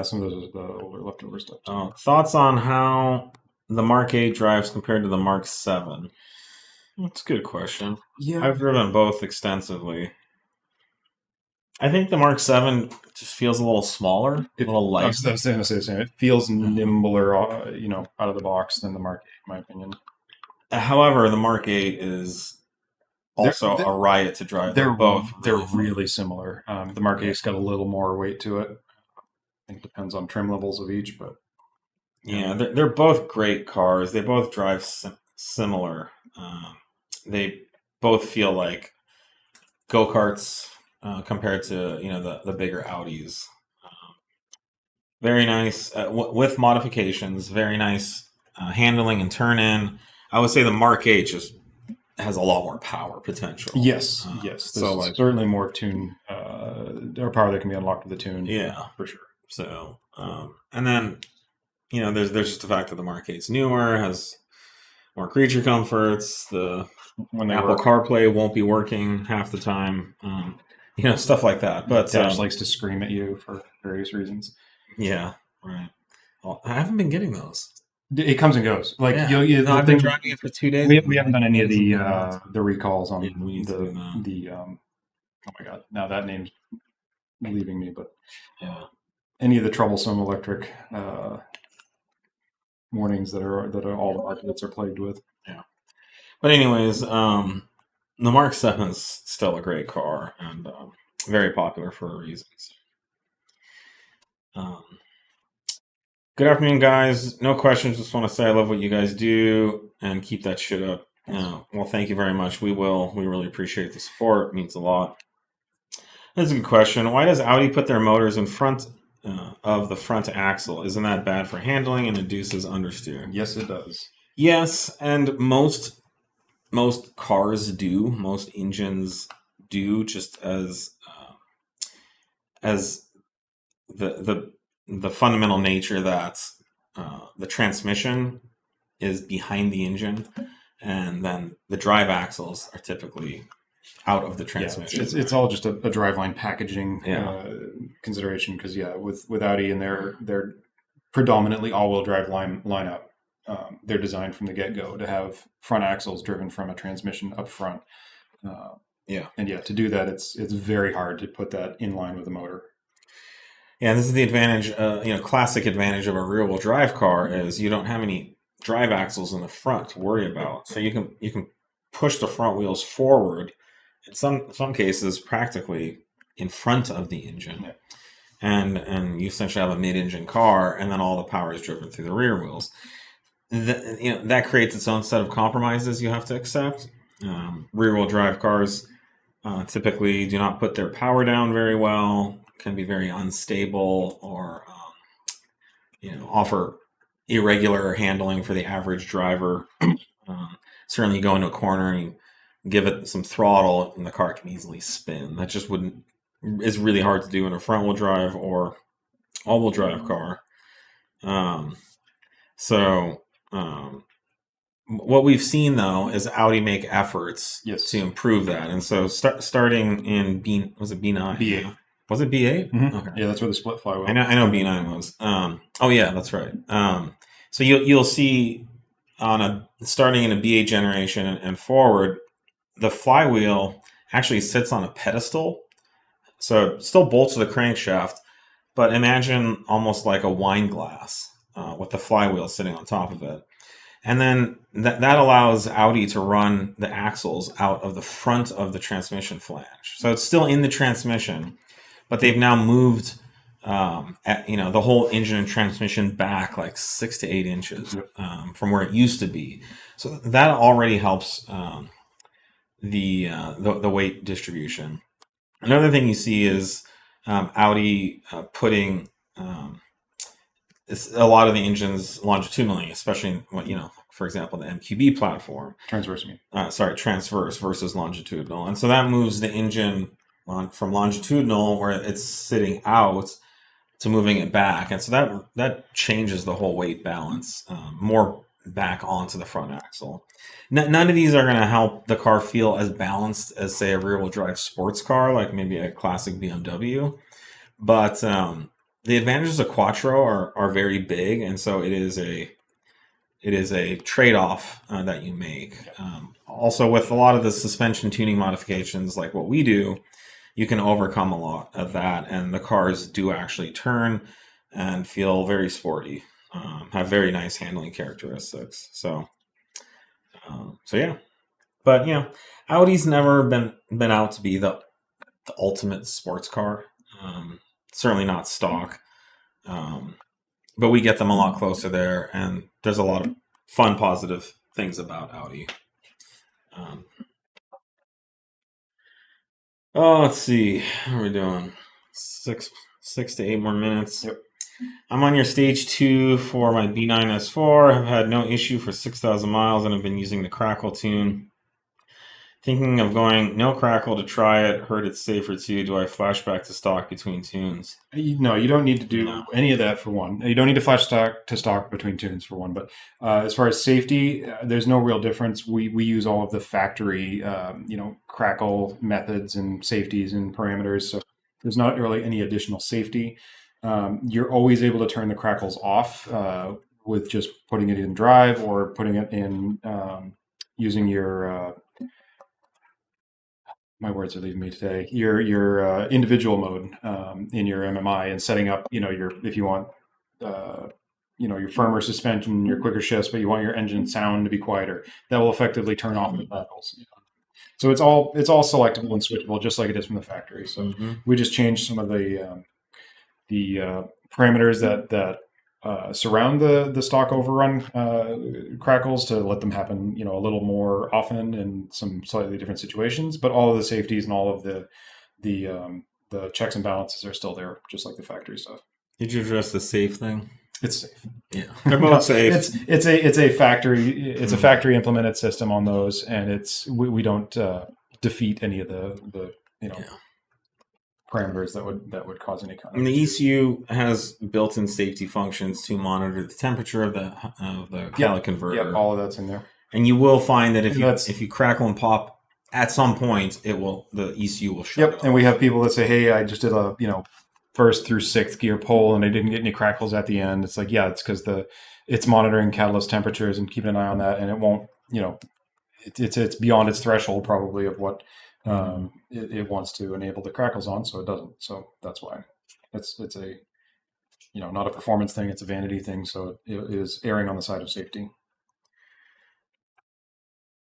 some of those are the older leftover stuff. Thoughts on how the Mark 8 drives compared to the Mark 7? That's a good question. Yeah, I've driven both extensively. I think the Mark 7 just feels a little smaller, a little I light. was going to say the same. It feels nimbler, out of the box than the Mark 8, in my opinion. However, the Mark 8 is also They're- a riot to drive. They're both they're really similar. The Mark 8's got a little more weight to it. I think it depends on trim levels of each, but Yeah, they're both great cars. They both drive similar. They both feel like go-karts compared to the bigger Audis. Very nice with modifications. Very nice handling and turn in. I would say the Mark 8 just has a lot more power potential. yes. So There's certainly more tune or power that can be unlocked with the tune. Yeah, for sure. So and then there's just the fact that the Mark 8's newer, has more creature comforts. The When they Apple work, CarPlay won't be working half the time. Stuff like that. But Dash likes to scream at you for various reasons. yeah, right. Well, I haven't been getting those. It comes and goes. Like Yeah. the No, I've been thing- driving it for 2 days. we haven't done any of the recalls on Yeah, we need to do that. the oh my god, now that name's leaving me, but Yeah. any of the troublesome electric warnings that are all the markets are plagued with. But anyways, the Mark 7 is still a great car and very popular for a reason. Good afternoon, guys. No questions. Just want to say I love what you guys do and keep that shit up. Well, thank you very much. We will. We really appreciate the support. It means a lot. That's a good question. Why does Audi put their motors in front of the front axle? Isn't that bad for handling and induces understeer? Yes, it does. Yes, and most cars do. Most engines do, just as the fundamental nature that the transmission is behind the engine, and then the drive axles are typically out of the transmission. It's all just a driveline packaging Yeah. consideration because with Audi and their predominantly all-wheel drive lineup, they're designed from the get-go to have front axles driven from a transmission up front. And to do that, it's very hard to put that in line with the motor. Yeah, this is the advantage. Classic advantage of a rear-wheel drive car is you don't have any drive axles in the front to worry about, so you can push the front wheels forward. In some cases, practically in front of the engine, and you essentially have a mid-engine car, and then all the power is driven through the rear wheels. That creates its own set of compromises you have to accept. Rear-wheel drive cars typically do not put their power down very well, can be very unstable, or offer irregular handling for the average driver. Certainly, you go into a corner and you give it some throttle, and the car can easily spin. That just is really hard to do in a front-wheel drive or all-wheel drive car. What we've seen though is Audi make efforts to improve that, and so starting in B9? B8. Was it B8? Mm-hmm. Okay. Yeah, that's where the split flywheel. I know B9 was. Oh yeah, that's right. So you'll see starting in a B8 generation and forward, the flywheel actually sits on a pedestal, so it still bolts to the crankshaft, but imagine almost like a wine glass with the flywheel sitting on top of it. And then that allows Audi to run the axles out of the front of the transmission flange. So it's still in the transmission, but they've now moved the whole engine and transmission back like 6 to 8 inches from where it used to be. So that already helps the weight distribution. Another thing you see is Audi putting a lot of the engines longitudinally, especially for example, the MQB platform. Transverse, you mean? Transverse versus longitudinal, and so that moves the engine from longitudinal, where it's sitting out, to moving it back, and so that changes the whole weight balance more back onto the front axle. None of these are going to help the car feel as balanced as, say, a rear-wheel drive sports car, like maybe a classic BMW, but the advantages of Quattro are very big, and so it is a trade-off that you make. Also, with a lot of the suspension tuning modifications, like what we do, you can overcome a lot of that, and the cars do actually turn and feel very sporty, have very nice handling characteristics. So yeah. But Audi's never been out to be the ultimate sports car. Certainly not stock. But we get them a lot closer there, and there's a lot of fun, positive things about Audi. Let's see. How are we doing? 6 to 8 more minutes. Yep. I'm on your stage 2 for my B9 S4. I've had no issue for 6,000 miles, and I've been using the crackle tune. Thinking of going no crackle to try it. Heard it's safer too. Do I flash back to stock between tunes? No, you don't need to do any of that for one. You don't need to flash to stock between tunes for one. But as far as safety, there's no real difference. We use all of the factory, crackle methods and safeties and parameters. So there's not really any additional safety. You're always able to turn the crackles off with just putting it in drive or putting it in using your my words are leaving me today. Your individual mode in your MMI, and setting up, if you want, your firmer suspension, your quicker shifts, but you want your engine sound to be quieter, that will effectively turn off the crackles. So it's all selectable and switchable, just like it is from the factory. So we just changed some of the parameters that surround the stock overrun crackles to let them happen, a little more often in some slightly different situations. But all of the safeties and all of the checks and balances are still there, just like the factory stuff. Did you address the safe thing? It's safe. Yeah, they're both safe. It's a factory implemented system on those, and we don't defeat any of the parameters that would cause any kind of. And the ECU has built-in safety functions to monitor the temperature of the catalytic converter. Yep, all of that's in there. And you will find that if you crackle and pop, at some point the ECU will shut off. And we have people that say, "Hey, I just did a first through sixth gear pull and I didn't get any crackles at the end." It's like, yeah, it's because it's monitoring catalyst temperatures and keeping an eye on that, and it won't, it's beyond its threshold probably of what it wants to enable the crackles on, so it doesn't. So that's why it's a not a performance thing, it's a vanity thing. So it is erring on the side of safety.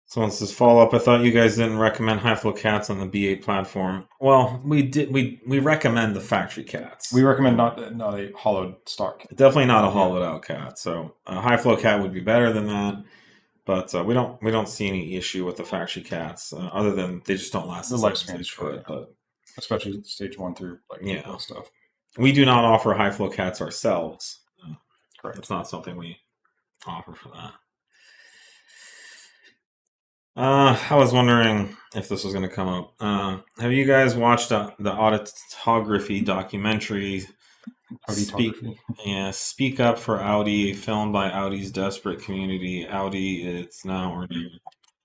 Someone says, follow up, I thought you guys didn't recommend high flow cats on the B8 platform. Well, we did. We recommend the factory cats. We recommend not a hollowed stock. Definitely not a hollowed out cat. So a high flow cat would be better than that. But we don't see any issue with the factory cats, other than they just don't last the lifespan is short, but especially stage 1 through stuff. We do not offer high flow cats ourselves. Correct. It's not something we offer for that. I was wondering if this was going to come up. Have you guys watched the Auditography documentary? Speak Up for Audi, filmed by Audi's desperate community. Audi, it's now or never.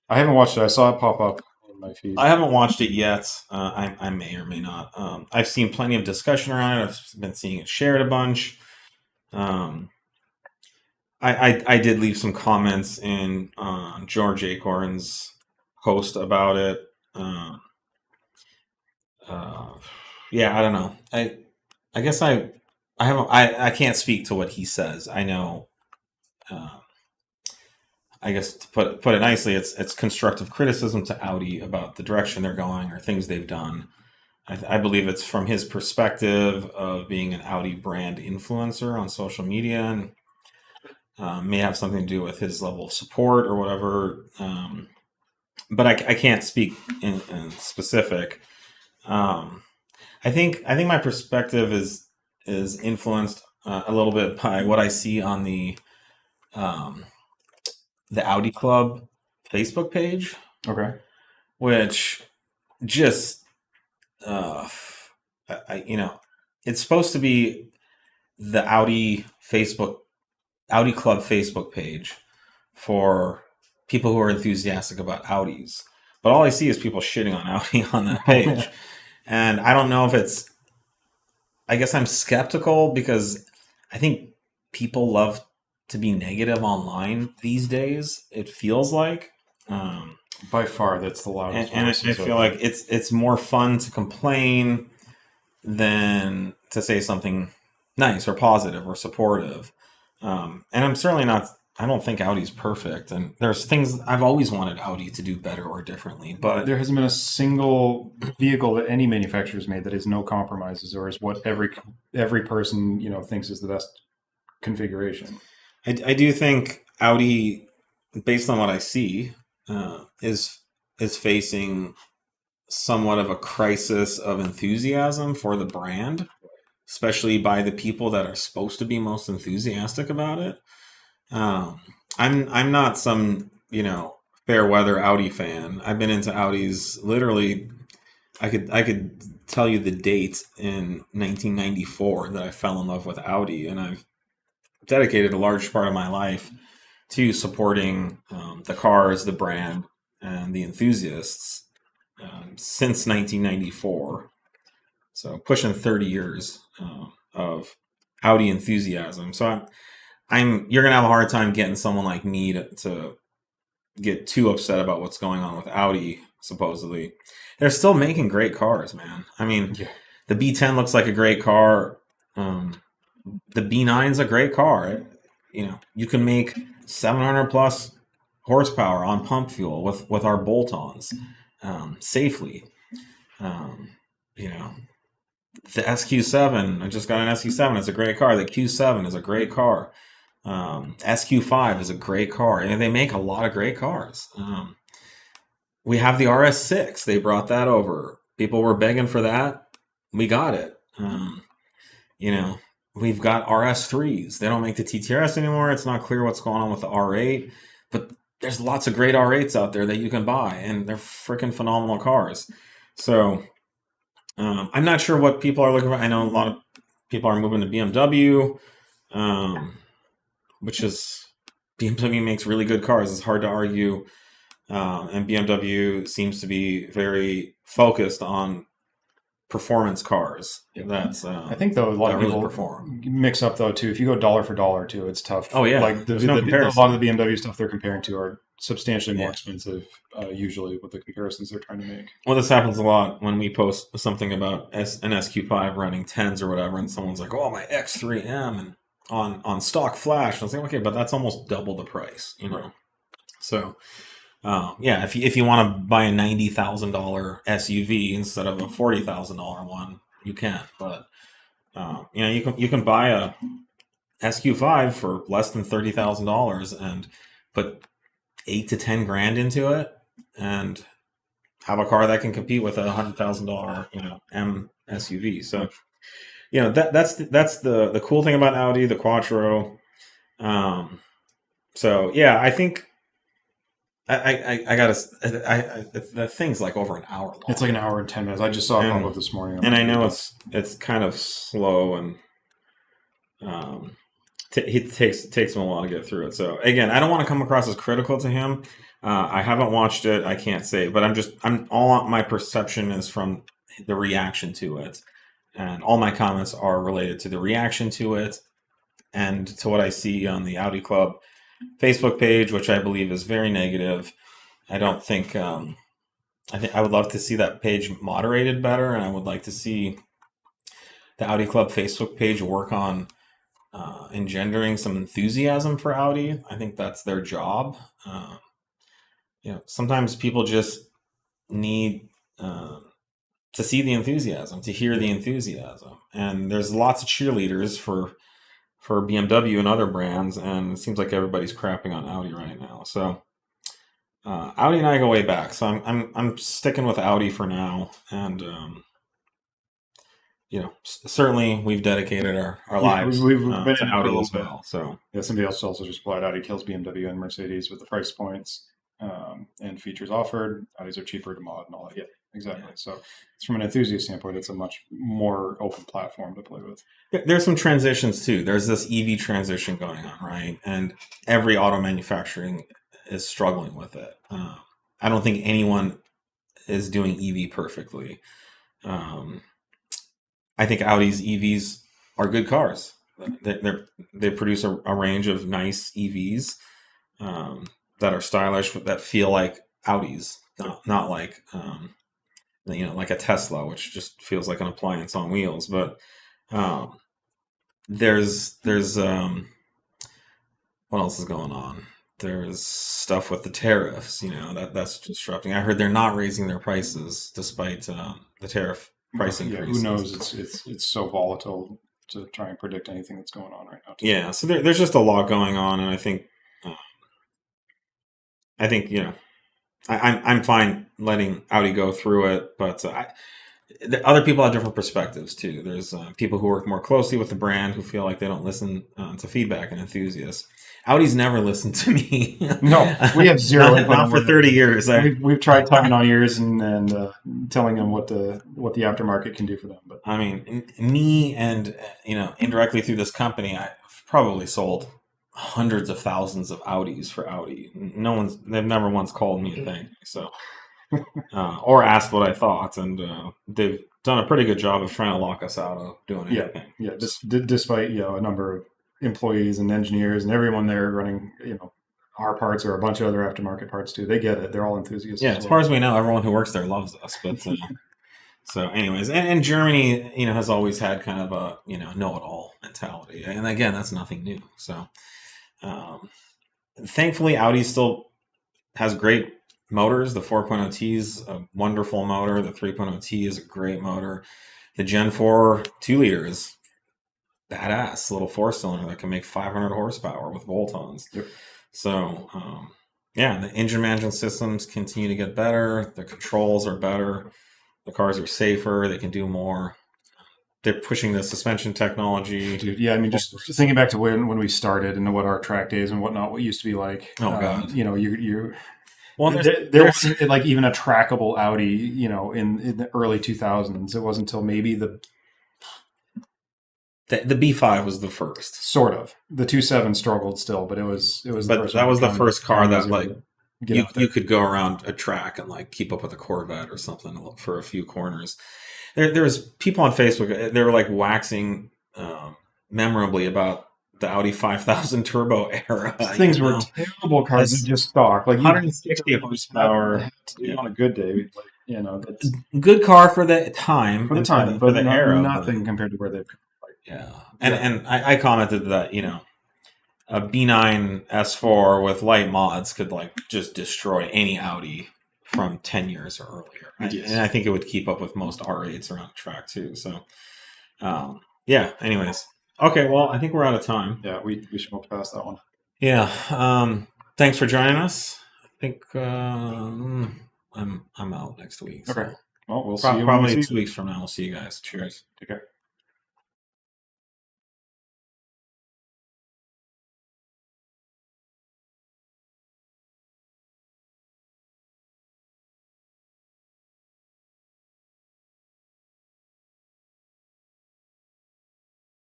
I haven't watched it. I saw it pop up in my feed. I haven't watched it yet. I may or may not. I've seen plenty of discussion around it. I've been seeing it shared a bunch. I did leave some comments in George Acorn's post about it. I don't know. I guess I can't speak to what he says. I know I guess to put it nicely, it's constructive criticism to Audi about the direction they're going or things they've done. I believe it's from his perspective of being an Audi brand influencer on social media, and may have something to do with his level of support or whatever. But I can't speak in specific. I think my perspective is influenced a little bit by what I see on the Audi Club Facebook page, Okay. which just it's supposed to be the Audi Club Facebook page for people who are enthusiastic about Audis. But all I see is people shitting on Audi on that page. And I don't know if it's, I guess I'm skeptical because I think people love to be negative online these days. It feels like. By far, that's the loudest. And I feel like it's more fun to complain than to say something nice or positive or supportive. And I'm certainly not. I don't think Audi's perfect, and there's things I've always wanted Audi to do better or differently. But there hasn't been a single vehicle that any manufacturer's made that has no compromises or is what every person thinks is the best configuration. I do think Audi, based on what I see, is facing somewhat of a crisis of enthusiasm for the brand, especially by the people that are supposed to be most enthusiastic about it. I'm not some fair weather Audi fan. I've been into Audis literally. I could tell you the date in 1994 that I fell in love with Audi, and I've dedicated a large part of my life to supporting the cars, the brand, and the enthusiasts since 1994. So pushing 30 years of Audi enthusiasm. So you're gonna have a hard time getting someone like me to get too upset about what's going on with Audi. Supposedly, they're still making great cars, man. I mean, the B10 looks like a great car. The B9's a great car. You can make 700 plus horsepower on pump fuel with our bolt-ons safely. The SQ7, I just got an SQ7. It's a great car. The Q7 is a great car. SQ5 is a great car. And they make a lot of great cars. We have the RS6. They brought that over. People were begging for that. We got it. We've got RS3s. They don't make the TTRS anymore. It's not clear what's going on with the R8. But there's lots of great R8s out there that you can buy. And they're freaking phenomenal cars. So I'm not sure what people are looking for. I know a lot of people are moving to BMW, which is BMW makes really good cars. It's hard to argue. And BMW seems to be very focused on performance cars. That's I think though a lot of people perform. Mix up though too. If you go dollar for dollar too, it's tough. Oh yeah, like there's no comparison. A lot of the BMW stuff they're comparing to are substantially more expensive. Usually with the comparisons they're trying to make. Well, this happens a lot when we post something about an SQ5 running 10s or whatever, and someone's like, "Oh, my X3M and on stock flash." And I was like, "Okay, but that's almost double the price, Right. So. If you want to buy a $90,000 SUV instead of a $40,000 one, you can. But you can buy a SQ5 for less than $30,000 and put $8 to $10,000 into it, and have a car that can compete with a $100,000 M SUV. So that's the cool thing about Audi, the Quattro. I think. The thing's like over an hour long. It's like an hour and 10 minutes. I just saw it pop up this morning. And I know it's kind of slow, and it takes him a while to get through it. So again, I don't want to come across as critical to him. I haven't watched it. I can't say, but my perception is from the reaction to it, and all my comments are related to the reaction to it and to what I see on the Audi Club Facebook page, which I believe is very negative. I don't think. I would love to see that page moderated better, and I would like to see the Audi Club Facebook page work on engendering some enthusiasm for Audi. I think that's their job. Sometimes people just need to see the enthusiasm, to hear the enthusiasm, and there's lots of cheerleaders for BMW and other brands, and it seems like everybody's crapping on Audi right now. So Audi and I go way back, so I'm sticking with Audi for now, and certainly we've dedicated our lives we've been to in Audi a as little well. So yeah, somebody else also just replied, Audi kills BMW and Mercedes with the price points and features offered. Audis are cheaper to mod and all that. Yeah, exactly. Yeah. So it's from an enthusiast standpoint, it's a much more open platform to play with. there's some transitions too. There's this EV transition going on, right? And every auto manufacturing is struggling with it. I don't think anyone is doing EV perfectly. I think Audi's EVs are good cars. They produce a range of nice EVs that are stylish, that feel like Audis, not like like a Tesla, which just feels like an appliance on wheels. But there's what else is going on? There's stuff with the tariffs, that's disrupting. I heard they're not raising their prices despite the tariff price increases. Who knows? It's so volatile to try and predict anything that's going on right now. Yeah, so there's just a lot going on, and I think I'm fine letting Audi go through it, but other people have different perspectives too. There's people who work more closely with the brand who feel like they don't listen to feedback and enthusiasts. Audi's never listened to me. No, we have zero. not for 30 years. We've tried tugging on ears and telling them what the aftermarket can do for them. But I mean, me and indirectly through this company, I've probably sold hundreds of thousands of Audis for Audi. They've never once called me a thank you, so or asked what I thought, and they've done a pretty good job of trying to lock us out of doing anything. Yeah. Despite a number of employees and engineers and everyone there running our parts or a bunch of other aftermarket parts too, they get it. They're all enthusiasts. Yeah, as far as we know, everyone who works there loves us. But so, anyways, and Germany, has always had kind of a know-it-all mentality, and again, that's nothing new. So, thankfully, Audi still has great motors. The 4.0T is a wonderful motor. The 3.0T is a great motor. The Gen 4 2-liter is badass, little 4-cylinder that can make 500 horsepower with bolt-ons. Yep. So, the engine management systems continue to get better. The controls are better. The cars are safer. They can do more. They're pushing the suspension technology. Dude, yeah, I mean, just thinking back to when we started and what our track days and whatnot, what used to be like. Oh, God. You Well, there wasn't like even a trackable Audi, in the early 2000s. It wasn't until maybe the B5 was the first. Sort of. The 2.7 struggled still, but it was. But that was the first car that like you could go around a track and like keep up with a Corvette or something for a few corners. There was people on Facebook. They were like waxing memorably about the Audi 5000 turbo era. Things were terrible cars. Just stock, like 160 horsepower on a good day. That's good car for the time. For the time, for the era. Nothing compared to where they've come. Yeah, and I commented that a B9 S4 with light mods could like just destroy any Audi from 10 years or earlier. Yes. And I think it would keep up with most R8s around the track too. So, anyways. Okay, well, I think we're out of time. Yeah, we should move past that one. Yeah. Thanks for joining us. I think I'm out next week. Okay. So. Well, we'll see you. Probably 2 weeks from now. We'll see you guys. Cheers. Take care.